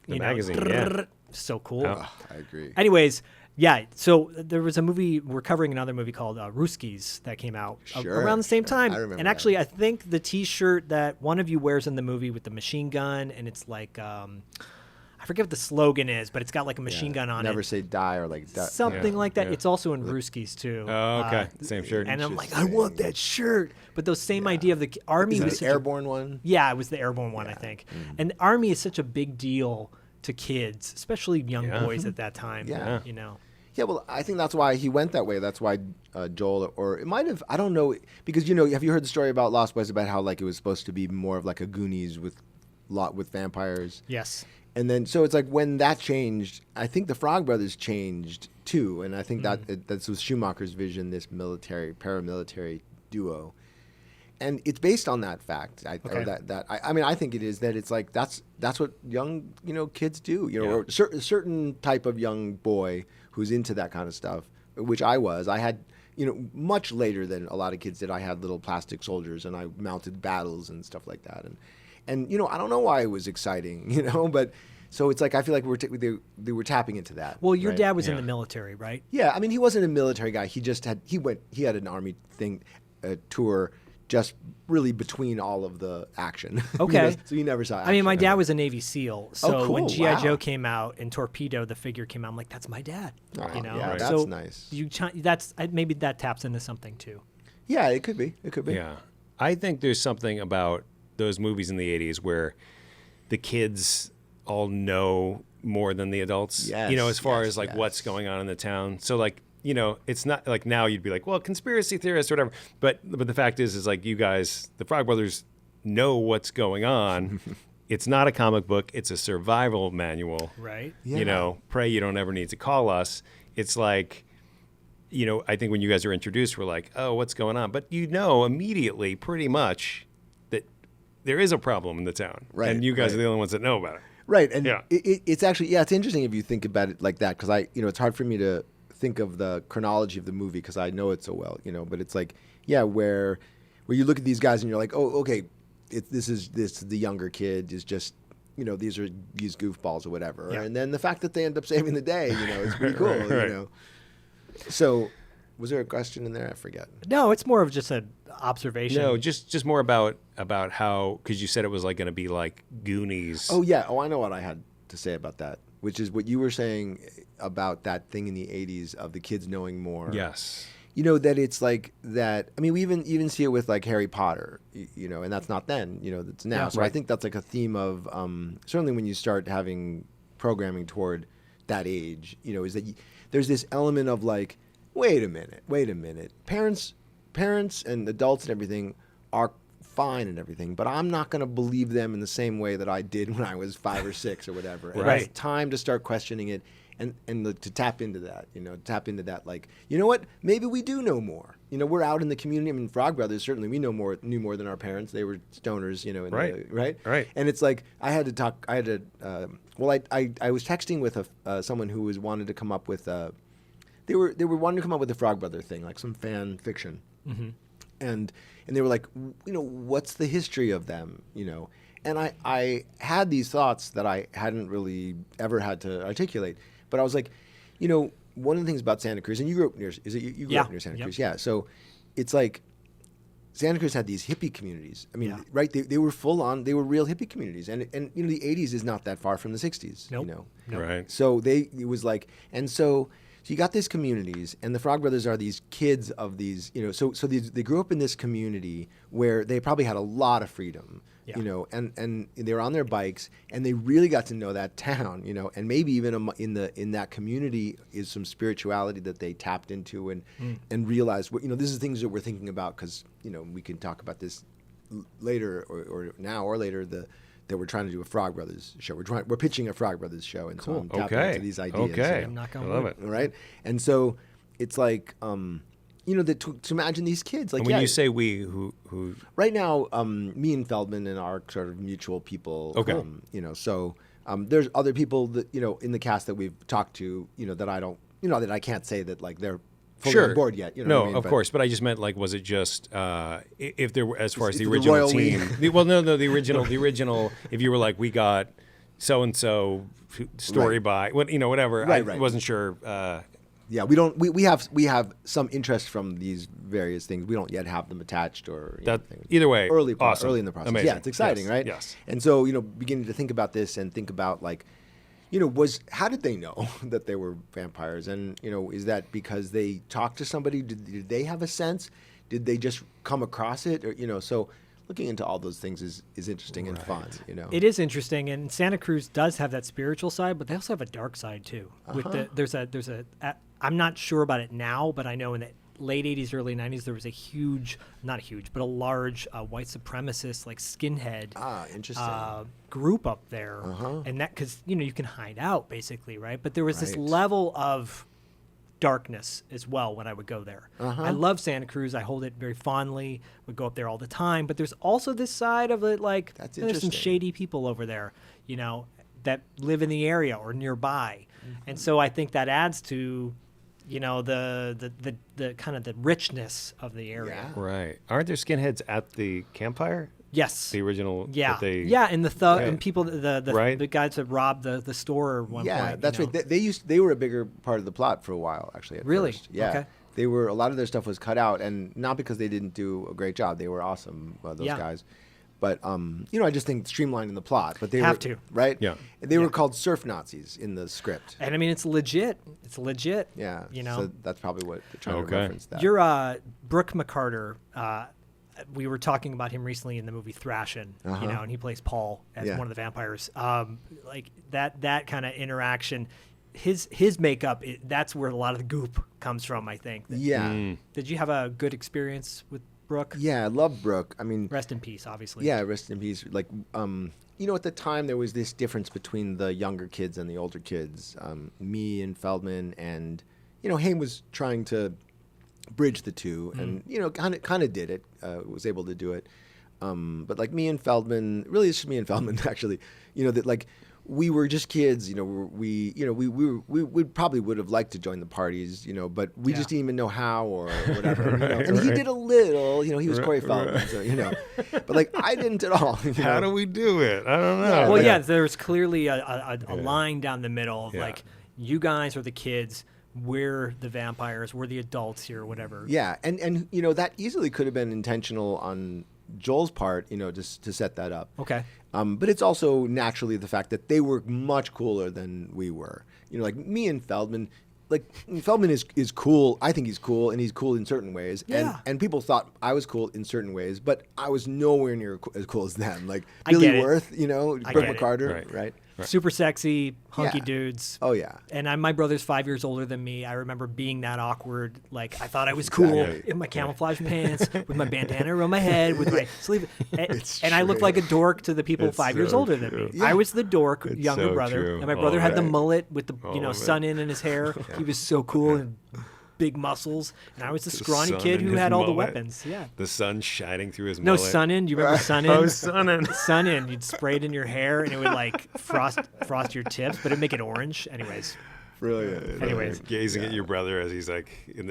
magazine, yeah. So cool. Oh. I agree. Anyways, yeah. So there was a movie, we're covering another movie called Ruskies that came out Sure, around the same sure. time. I remember And that. actually, I think the T-shirt that one of you wears in the movie with the machine gun, and it's like I forget what the slogan is, but it's got like a machine gun on Never it. say die or like die. Something Yeah, like that. yeah. It's also in Ruskies too. Oh, okay. Same shirt. And I'm like, I want that shirt. But those same idea of the army Is was it such the a- airborne one? yeah, it was the airborne one, I think. And the army is such a big deal to kids, especially young Yeah. boys at that time. Yeah. Yeah, well, I think that's why he went that way. That's why Joel, or it might have, I don't know, because have you heard the story about Lost Boys about how like it was supposed to be more of like a Goonies with vampires? Yes. And then, so it's like when that changed, I think the Frog Brothers changed too, and I think that was Schumacher's vision, this paramilitary duo, and it's based on that fact. I mean, I think it is that it's like that's what young kids do, or a certain type of young boy who's into that kind of stuff, which I was. I had much later than a lot of kids did. I had little plastic soldiers, and I mounted battles and stuff like that, and I don't know why it was exciting, but so it's like I feel like they were tapping into that. Well, your right? dad was in Yeah. the military, right? Yeah, I mean, he wasn't a military guy. He had an army tour just really between all of the action. Okay. So you never saw action. I mean, my dad was a Navy SEAL, so when cool. GI Wow. Joe came out and Torpedo, the figure came out, I'm like, that's my dad. Oh, yeah, Right. that's so nice. Maybe that taps into something too. Yeah, it could be. It could be. Yeah. I think there's something about those movies in the 80s where the kids all know more than the adults, Yes, as far yes, as like yes. what's going on in the town. So like, it's not like now you'd be like, well, conspiracy theorists or whatever. But the fact is like you guys, the Frog Brothers, know what's going on. It's not a comic book. It's a survival manual. Right. Yeah. Pray you don't ever need to call us. It's like, I think when you guys are introduced, we're like, oh, what's going on? But immediately, pretty much, that there is a problem in the town. Right, And you guys right. are the only ones that know about it. Right, and Yeah. it's actually it's interesting if you think about it like that, because it's hard for me to think of the chronology of the movie because I know it so well, but it's like where you look at these guys and you're like, oh, okay, this is the younger kid is just these are these goofballs or whatever, Yeah. and then the fact that they end up saving the day, it's pretty cool, Right. So, was there a question in there? I forget. No, it's more of just an observation. No, just more about how, because you said it was like going to be like Goonies. Oh yeah. Oh, I know what I had to say about that, which is what you were saying about that thing in the '80s of the kids knowing more. Yes. That it's like that. I mean, we even see it with like Harry Potter, and that's not then. That's now. Yeah, So I right. think that's like a theme of certainly when you start having programming toward that age. Is that there's this element of like, wait a minute, parents and adults and everything are fine and everything, but I'm not going to believe them in the same way that I did when I was 5 or 6 or whatever. And Right. it's time to start questioning it. to tap into that, like, you know what, maybe we do know more. We're out in the community. I mean, Frog Brothers, certainly we knew more than our parents. They were stoners, right. And it's like I was texting with someone who wanted to come up with they were wanting to come up with a Frog Brother thing, like some fan fiction. Mm-hmm. And they were like, what's the history of them, And I had these thoughts that I hadn't really ever had to articulate. But I was like, one of the things about Santa Cruz, and you grew up near, you grew up near Santa Cruz? Yeah. So it's like Santa Cruz had these hippie communities. I mean, right? They were full on, they were real hippie communities. And the 80s is not that far from the 60s, Nope. Right. So it was like, and so you got these communities, and the Frog Brothers are these kids of these, so they grew up in this community where they probably had a lot of freedom, and they were on their bikes, and they really got to know that town, and maybe even in that community is some spirituality that they tapped into and realized, this is things that we're thinking about because, we can talk about this later or now or later, that we're trying to do a Frog Brothers show. We're pitching a Frog Brothers show, and so I'm tapping into these ideas. Okay, I love it. Right, and so it's like, to imagine these kids. Like, and when you say we, who right now, me and Feldman and our sort of mutual people. Okay. So there's other people that in the cast that we've talked to, that I don't, that I can't say that like they're fully on board yet. No, of course. But I just meant, like, was it just if there were, as far as the original team? The original. If you were like, we got so and so story by whatever. Right. I wasn't sure. Yeah, we don't. We have some interest from these various things. We don't yet have them attached or either way. Early awesome. in the process. Amazing. Yeah, it's exciting, yes. right? Yes. And so beginning to think about this and think about like, how did they know that they were vampires? And, is that because they talked to somebody? Did they have a sense? Did they just come across it? Or, so looking into all those things is interesting and fun, It is interesting. And Santa Cruz does have that spiritual side, but they also have a dark side too. There's I'm not sure about it now, but I know in the late 80s, early 90s, there was a large white supremacist, like skinhead interesting. group up there. And that, because, you can hide out basically, right? But there was this level of darkness as well when I would go there. I love Santa Cruz. I hold it very fondly, would go up there all the time. But there's also this side of it, like, there's some shady people over there, that live in the area or nearby. And so I think that adds to the kind of the richness of the area. Yeah. Right. Aren't there skinheads at the campfire? Yes. The original. Yeah. And and people, the guys that robbed the store at one point. Yeah, that's right. They were a bigger part of the plot for a while, actually. At first. Yeah. Okay. They were, a lot of their stuff was cut out, and not because they didn't do a great job. They were awesome, those guys. But I just think streamlining the plot. But they have were, to, right? Yeah. They were called surf Nazis in the script. And I mean, it's legit. Yeah. So that's probably what they're trying to reference. That. You're Brooke McCarter. We were talking about him recently in the movie Thrashin', and he plays Paul as one of the vampires. Like that kind of interaction. His makeup, that's where a lot of the goop comes from, I think. Did you have a good experience with Brooke? Yeah, I love Brooke. I mean, rest in peace, obviously. Yeah, rest in peace. Like, at the time there was this difference between the younger kids and the older kids. Me and Feldman and, Haim was trying to bridge the two, and kind of did it. Was able to do it. But like me and Feldman, really, it's just me and Feldman actually. That like. We were just kids, we probably would have liked to join the parties, but we just didn't even know how or whatever. And he did a little, he was Corey Feldman, so, but like I didn't at all. How do we do it? I don't know. Well, there's clearly a line down the middle of like, you guys are the kids, we're the vampires, we're the adults here, whatever. Yeah, and that easily could have been intentional on Joel's part, just to set that up. Okay. But it's also naturally the fact that they were much cooler than we were. Like me and Feldman, like Feldman is cool. I think he's cool, and he's cool in certain ways. Yeah. And people thought I was cool in certain ways, but I was nowhere near as cool as them. Like I get Billy it. Worth, Brooke McCarter, right? super sexy, hunky Yeah. dudes. Oh yeah. And my brother's 5 years older than me. I remember being that awkward. Like, I thought I was cool Exactly. in my camouflage pants with my bandana around my head with my sleeve. It's And I looked true. like a dork to the people It's 5 years so older than true. me. Yeah. I was the dork, It's younger so brother. true. And my brother had the right. mullet with the, All of it. sun in his hair. He was so cool and big muscles. And I was the scrawny sun kid in who his had all the mullet. weapons. Yeah. The sun shining through his No, mullet. sun in. Do you remember sun in? Oh, sun in. Sun in. You'd spray it in your hair and it would like frost your tips, but it'd make it orange. Anyways. Brilliant. Anyways. Gazing at your brother as he's like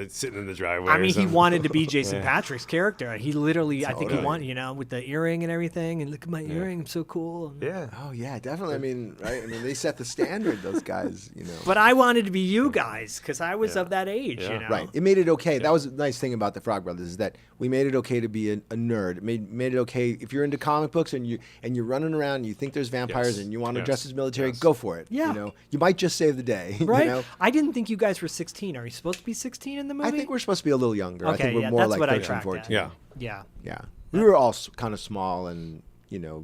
sitting in the driveway. I or mean, he something. wanted to be Jason Yeah. Patrick's character. He literally, I think he Totally. wanted, with the earring and everything. And look at my earring, I'm so cool. And- Yeah. Oh yeah, definitely. I mean, right? I mean, they set the standard. Those guys, But I wanted to be you guys because I was Yeah. of that age. Yeah. Right. It made it okay. That was the nice thing about the Frog Brothers is that we made it okay to be a nerd. It made it okay if you're into comic books and you're running around and you think there's vampires Yes. and you want to Yes. dress as military, Yes. go for it. Yeah. You might just save the day. Right? You know? I didn't think you guys were 16. Are you supposed to be 16 in the movie? I think we're supposed to be a little younger. I Okay, think we're yeah, more that's like what I 13, tracked 14. at. Yeah. Yeah. Yeah. We were all kind of small and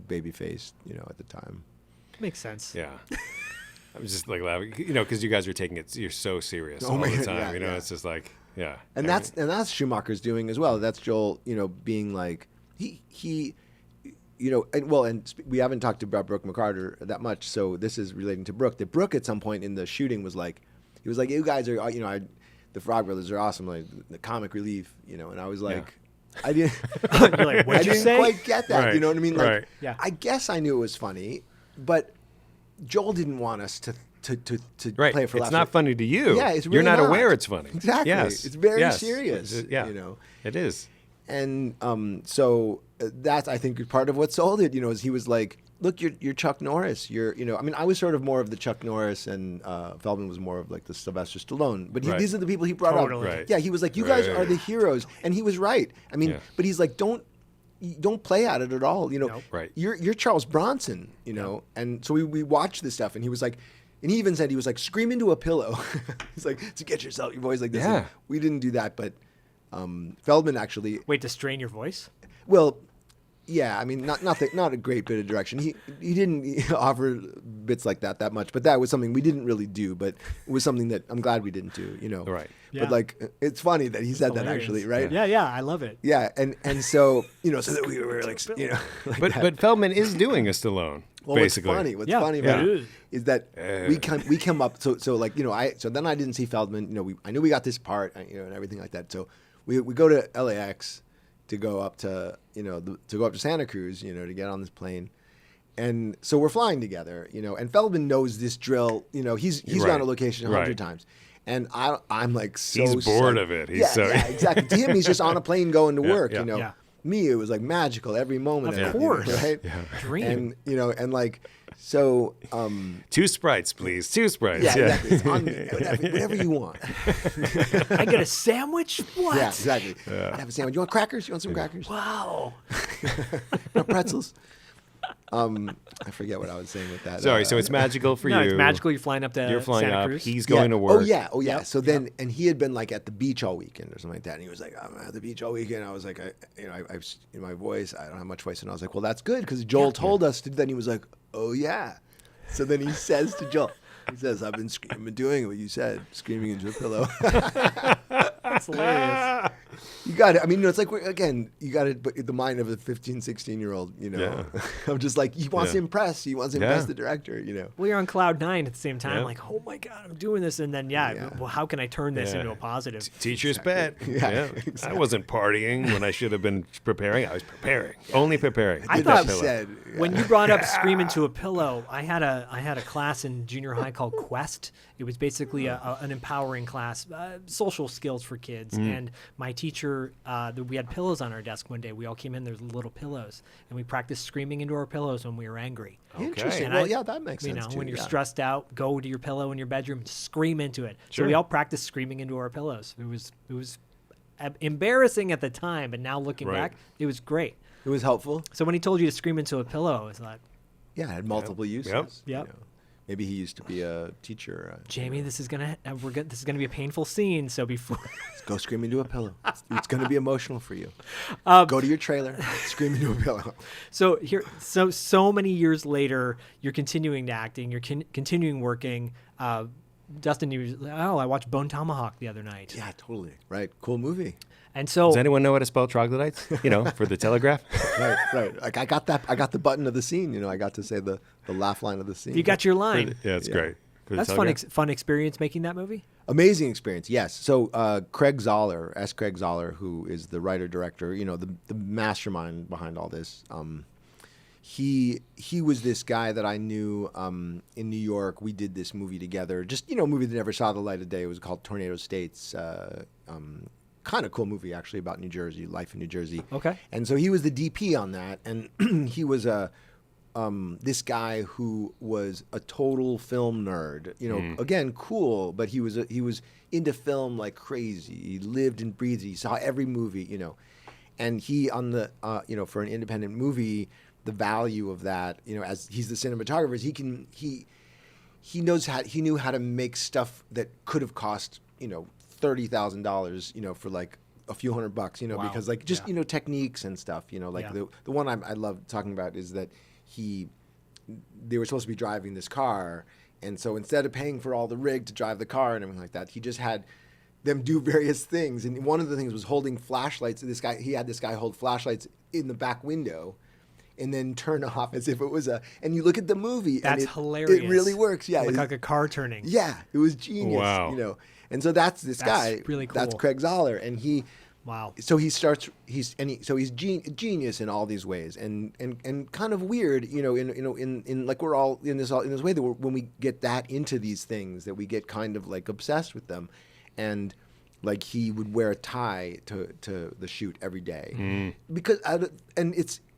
baby faced at the time. Makes sense. Yeah. I was just like laughing, because you guys are taking it. You're so serious Oh, all man, the time. yeah, yeah. It's just like, yeah. And that's Schumacher's doing as well. That's Joel, being like he and we haven't talked about Brooke McCarter that much, so this is relating to Brooke. That Brooke at some point in the shooting was like, he was like, you guys are, the Frog Brothers are awesome, like the comic relief, and I was like, I didn't, You're like, I what'd you didn't say? quite get that. Right, You know what I mean? Like, right. Yeah. I guess I knew it was funny, but Joel didn't want us to Right. play it for it's laughs. not funny to you. Yeah, it's You're really not not. aware it's funny. Exactly. Yes. It's very Yes. serious. Yeah. It is. And so that's, I think, part of what sold it, is he was like, look, you're Chuck Norris. I mean, I was sort of more of the Chuck Norris and Feldman was more of like the Sylvester Stallone. But Right. these are the people he brought Totally. up. Right. Yeah, he was like, you guys Right. are the heroes. And he was right. I mean, Yeah. but he's like, don't play at it at all. Nope. Right. You're Charles Bronson, And so we watched this stuff and he was like, and he even said, he was like, scream into a pillow. He's like, to get your voice like this. Yeah. And we didn't do that, but Feldman actually, Wait, to strain your voice? well, yeah, I mean, not a great bit of direction. He didn't offer bits like that much, but that was something we didn't really do. But it was something that I'm glad we didn't do. Right. Yeah. But like, it's funny that he said that Hilarious. actually, right? Yeah, I love it. Yeah, and so so that we were like, like But that. but Feldman is doing a Stallone, Well, basically. What's Yeah. funny about Yeah. it is that we come up. So like so then I didn't see Feldman. I knew we got this part, and everything like that. So we go to LAX to go up to to go up to Santa Cruz, to get on this plane. And so we're flying together, and Feldman knows this drill. He's Right. gone to location 100 Right. times. And I'm like so He's bored psyched. of it. He's yeah, so- yeah, exactly. To him, he's just on a plane going to Yeah, work. yeah. Yeah. Me, it was like magical every moment. Of it, course. right? Dream. And and like so. 2 Sprites, please. 2 Sprites. Yeah, exactly. It's on me. Whatever you want. I get a sandwich? What? Yeah, exactly. I'd have a sandwich. You want crackers? You want some crackers? Wow. No pretzels. I forget what I was saying with that. Sorry, so it's magical for No, you. it's magical. You're flying up to You're flying Santa up. Cruz. He's going to work. Oh yeah. Yep, So then, and he had been like at the beach all weekend or something like that, and he was like, "I'm at the beach all weekend." I was like, I've in my voice, I don't have much voice, and I was like, "Well, that's good because Joel told us to." Then he was like, "Oh yeah." So then he says to Joel, he says, "I've been doing what you said, screaming into a pillow." That's hilarious. You got it. I mean, it's like, again, you got it, but the mind of a 15, 16-year-old, Yeah. I'm just like, he wants Yeah. to impress. He wants to impress Yeah. the director, Well, you're on cloud 9 at the same time. Yeah. Like, oh my God, I'm doing this. And then, Yeah. well, how can I turn this Yeah. into a positive? Teacher's pet. Yeah, I exactly. wasn't partying when I should have been preparing. I was preparing. Only preparing. I Did thought- what you said. When you brought up scream into a pillow, I had a class in junior high called Quest. It was basically an empowering class, social skills for kids. And my teacher, we had pillows on our desk one day. We all came in, there's little pillows, and we practiced screaming into our pillows when we were angry. Interesting. And Well, yeah, that makes you sense know, too, when you're yeah. stressed out, go to your pillow in your bedroom, scream into it. So Sure. we all practiced screaming into our pillows. It was embarrassing at the time, but now looking Right. back, it was great. It was helpful. So when he told you to scream into a pillow, I was like, Yeah, it had multiple uses. Yep. Yep. Maybe he used to be a teacher. Jamie, this is gonna be a painful scene. So before Go scream into a pillow. It's gonna be emotional for you. Go to your trailer, scream into a pillow. So so many years later, you're continuing to acting. You're continuing working. Dustin, I watched Bone Tomahawk the other night. Yeah, totally. Right. Cool movie. And so, Does anyone know how to spell troglodytes? For the Telegraph. Right. Like I got the button of the scene. I got to say the laugh line of the scene. you got your line. Yeah, it's great. For the That's Telegraph. fun experience making that movie. Amazing experience. Yes. So Craig Zoller, Craig Zoller, who is the writer director, the mastermind behind all this. He was this guy that I knew in New York. We did this movie together. Just a movie that never saw the light of day. It was called Tornado States. Kind of cool movie actually about New Jersey, life in New Jersey. Okay. And so he was the DP on that, and he was this guy who was a total film nerd. Again, cool, but he was into film like crazy. He lived and breathed. He saw every movie. And he on the for an independent movie, the value of that, as he's the cinematographer, he knew how to make stuff that could have cost $30,000, for like a few $100, Wow. because like just techniques and stuff, like Yeah. the one I love talking about is that they were supposed to be driving this car, and so instead of paying for all the rig to drive the car and everything like that, he just had them do various things, and one of the things was holding flashlights. He had this guy hold flashlights in the back window, and then turn off as if it was and you look at the movie. That's and hilarious. It really works. Yeah, like a car turning. Yeah, it was genius. Wow. And so that's this guy. Really cool. That's Craig Zoller, and he. Wow. So he's genius in all these ways, and kind of weird, in like we're all in this way that when we get that into these things that we get kind of like obsessed with them, and like he would wear a tie to the shoot every day because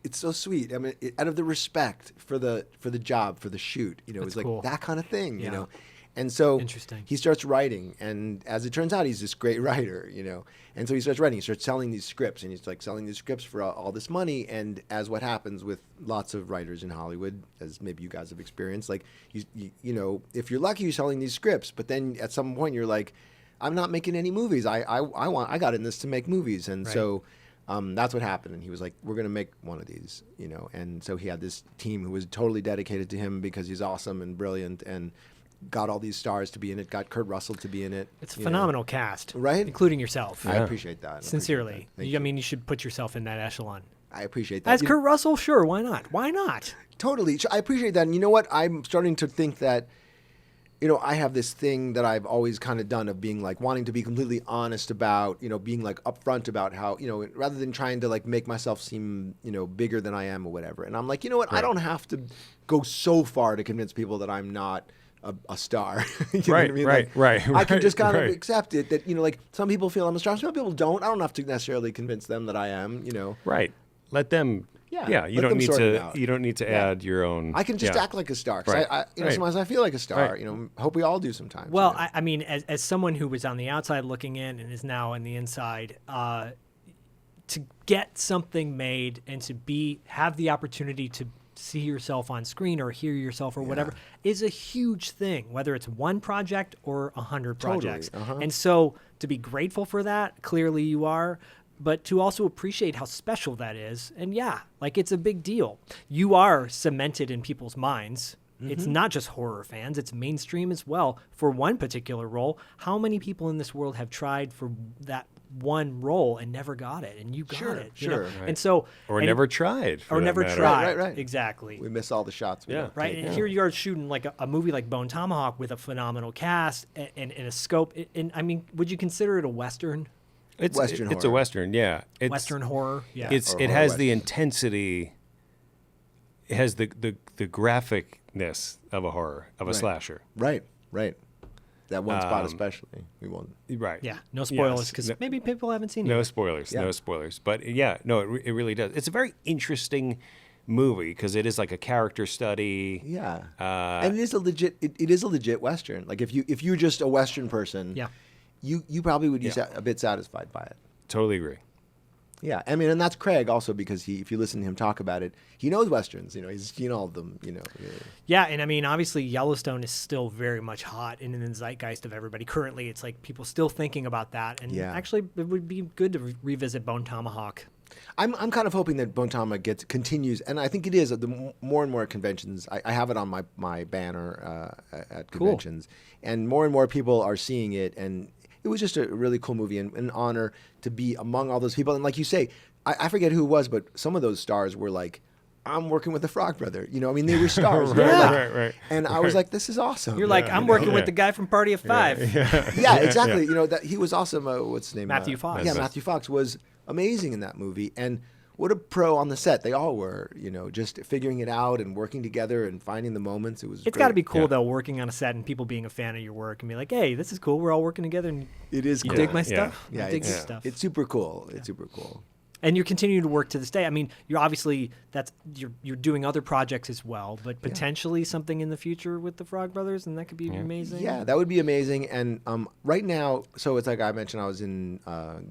it's so sweet. I mean, out of the respect for the job, for the shoot, it's like cool. that kind of thing, Yeah. And so Interesting. he starts writing, and as it turns out, he's this great writer, And so he starts writing. He starts selling these scripts, and he's like selling these scripts for all this money. And as what happens with lots of writers in Hollywood, as maybe you guys have experienced, like if you're lucky, you're selling these scripts, but then at some point you're like, I'm not making any movies. I got in this to make movies, and Right. so. That's what happened, and he was like, "We're going to make one of these," And so he had this team who was totally dedicated to him because he's awesome and brilliant, and got all these stars to be in it. Got Kurt Russell to be in it. It's a phenomenal cast, Right? Including yourself. I appreciate that. Sincerely. Thank I mean, you should put yourself in that echelon. I appreciate that. As Kurt Russell, sure, why not? Why not? Totally. I appreciate that. And you know what? I'm starting to think that, I have this thing that I've always kind of done of being like wanting to be completely honest about, being like upfront about how, rather than trying to like make myself seem, bigger than I am or whatever. And I'm like, you know what? I don't have to go so far to convince people that I'm not a star. You know what I mean? Right. I can just kind of accept it that, like some people feel I'm a star, some people don't. I don't have to necessarily convince them that I am, Right. Let them. Yeah, You let don't them need sort it to. out. You don't need to add your own. I can just act like a star. 'Cause Right. I Right. sometimes I feel like a star. Right. Hope we all do sometimes. Well, I mean, as someone who was on the outside looking in and is now on the inside, to get something made and to have the opportunity to see yourself on screen or hear yourself or whatever is a huge thing, whether it's one project or 100 projects. Totally. And so to be grateful for that, clearly you are, but to also appreciate how special that is. And like it's a big deal. You are cemented in people's minds. It's not just horror fans, it's mainstream as well. For one particular role, how many people in this world have tried for that one role and never got it? And you got it. You know? Sure. And so never tried. For or that never matter. tried. Right. Exactly. we miss all the shots. We Yeah. don't Right, take. and here you are shooting like a movie like Bone Tomahawk with a phenomenal cast and a scope. And I mean, would you consider it a Western? It's Western It's a horror. Western. Yeah. It's, Western horror? Yeah. It horror has the Western. intensity. It has the graphicness of a horror of a Right. slasher. Right. That one spot especially. We won't. Right. Yeah, no spoilers Yes. because No- maybe people haven't seen it. No yet. spoilers. Yeah. No spoilers. But it really does. It's a very interesting movie because it is like a character study. Yeah. And it is a legit. It is a legit Western. Like if you're just a Western person. Yeah. You probably would be a bit satisfied by it. Totally agree. Yeah, I mean, and that's Craig also because if you listen to him talk about it, he knows westerns. He's seen all of them. Yeah, and I mean, obviously, Yellowstone is still very much hot and in the zeitgeist of everybody. Currently, it's like people still thinking about that, and actually, it would be good to revisit Bone Tomahawk. I'm kind of hoping that Bone Tomahawk continues, and I think it is. The more and more conventions, I have it on my banner at conventions, and more people are seeing it, and it was just a really cool movie and an honor to be among all those people. And like you say, I forget who it was, but some of those stars were like, I'm working with the Frog Brother. I mean, they were stars. right. And I was like, this is awesome. You're like, I'm working with the guy from Party of Five. Yeah, exactly. That he was awesome. What's his name? Matthew Fox. Yeah, Matthew Fox was amazing in that movie. And what a pro on the set they all were, just figuring it out and working together and finding the moments. It's got to be cool though, working on a set and people being a fan of your work and be like, hey, this is cool. We're all working together. And it is cool. You dig my stuff? Yeah, I dig your stuff. It's super cool. It's super cool. And you're continuing to work to this day. I mean, you're obviously you're doing other projects as well, but potentially something in the future with the Frog Brothers, and that could be amazing. Yeah, that would be amazing. And right now, so it's like I mentioned, I was in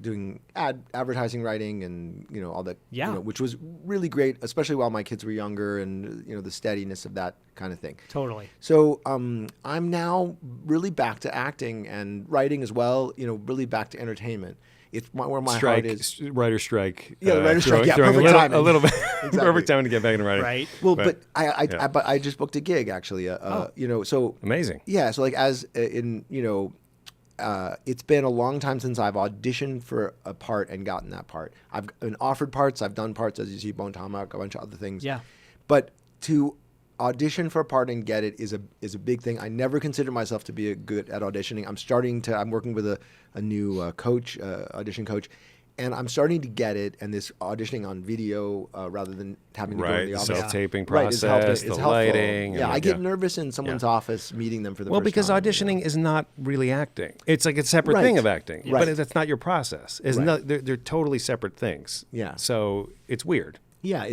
doing advertising writing and all that. Yeah. Which was really great, especially while my kids were younger, and the steadiness of that kind of thing. Totally. So I'm now really back to acting and writing as well. Really back to entertainment. It's where my heart is. Writer's strike. Yeah, the writer's strike. Yeah, throwing perfect timing. a little bit. Exactly. Perfect time to get back into writing. Right. Well, but I just booked a gig actually. So amazing. Yeah. So like it's been a long time since I've auditioned for a part and gotten that part. I've been offered parts. I've done parts, as you see, Bone Tomahawk, a bunch of other things. Yeah. But to audition for a part and get it is a big thing. I never considered myself to be good at auditioning. I'm working with a new coach, audition coach, and I'm starting to get it. And this auditioning on video rather than having to go to the office. Self-taping process, the lighting. Yeah, I get nervous in someone's office meeting them for the first time. Well, because auditioning is not really acting. It's like a separate thing of acting, but that's not your process. They're totally separate things. Yeah. So it's weird. Yeah,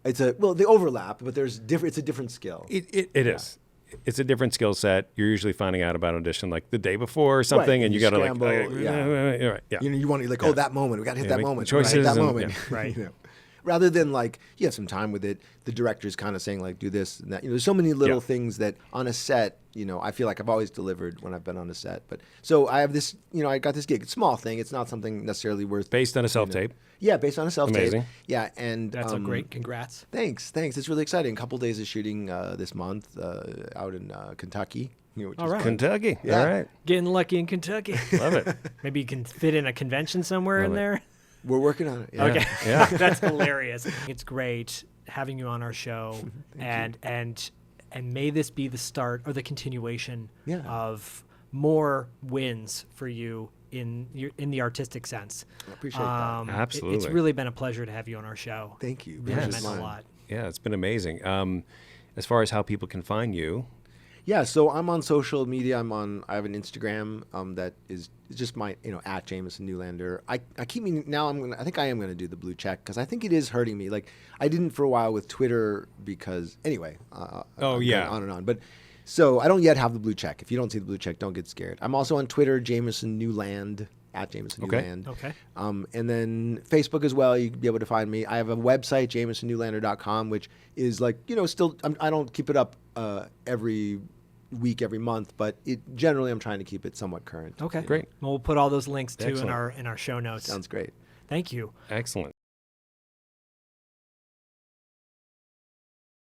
it's a they overlap, but it's a different skill. It is. It's a different skill set. You're usually finding out about audition like the day before or something, and you got to like, you want to that moment. We got to hit that moment. Choices, that moment. Right. Rather than like you have some time with it, the director's kind of saying like do this and that. There's so many little things that on a set, I feel like I've always delivered when I've been on a set. But so I have this, I got this gig. It's a small thing. It's not something necessarily worth. Based on a self-tape. Yeah, based on a self-tape. Amazing. Yeah, and that's a great. Congrats. Thanks. It's really exciting. A couple days of shooting this month out in Kentucky. All right. Kentucky. Yeah. All right. Getting lucky in Kentucky. Love it. Maybe you can fit in a convention somewhere in there. We're working on it. Yeah. Okay. Yeah. That's hilarious. It's great having you on our show, and may this be the start or the continuation of more wins for you in the artistic sense. I appreciate that. Absolutely. It's really been a pleasure to have you on our show. Thank you. Really meant a lot. Yeah, it's been amazing. As far as how people can find you. Yeah, so I'm on social media. I have an Instagram that is just my, at Jamison Newlander. I keep now. I think I am gonna do the blue check because I think it is hurting me. Like I didn't for a while with Twitter because anyway. On and on, but. So I don't yet have the blue check. If you don't see the blue check, don't get scared. I'm also on Twitter, Jamison Newland, at Jamison Newland. Okay. And then Facebook as well. You can be able to find me. I have a website, jamisonnewlander.com, which is like, still, I don't keep it up every week, every month, but generally I'm trying to keep it somewhat current. Okay. Great. Well, we'll put all those links too Excellent. in our show notes. Sounds great. Thank you. Excellent.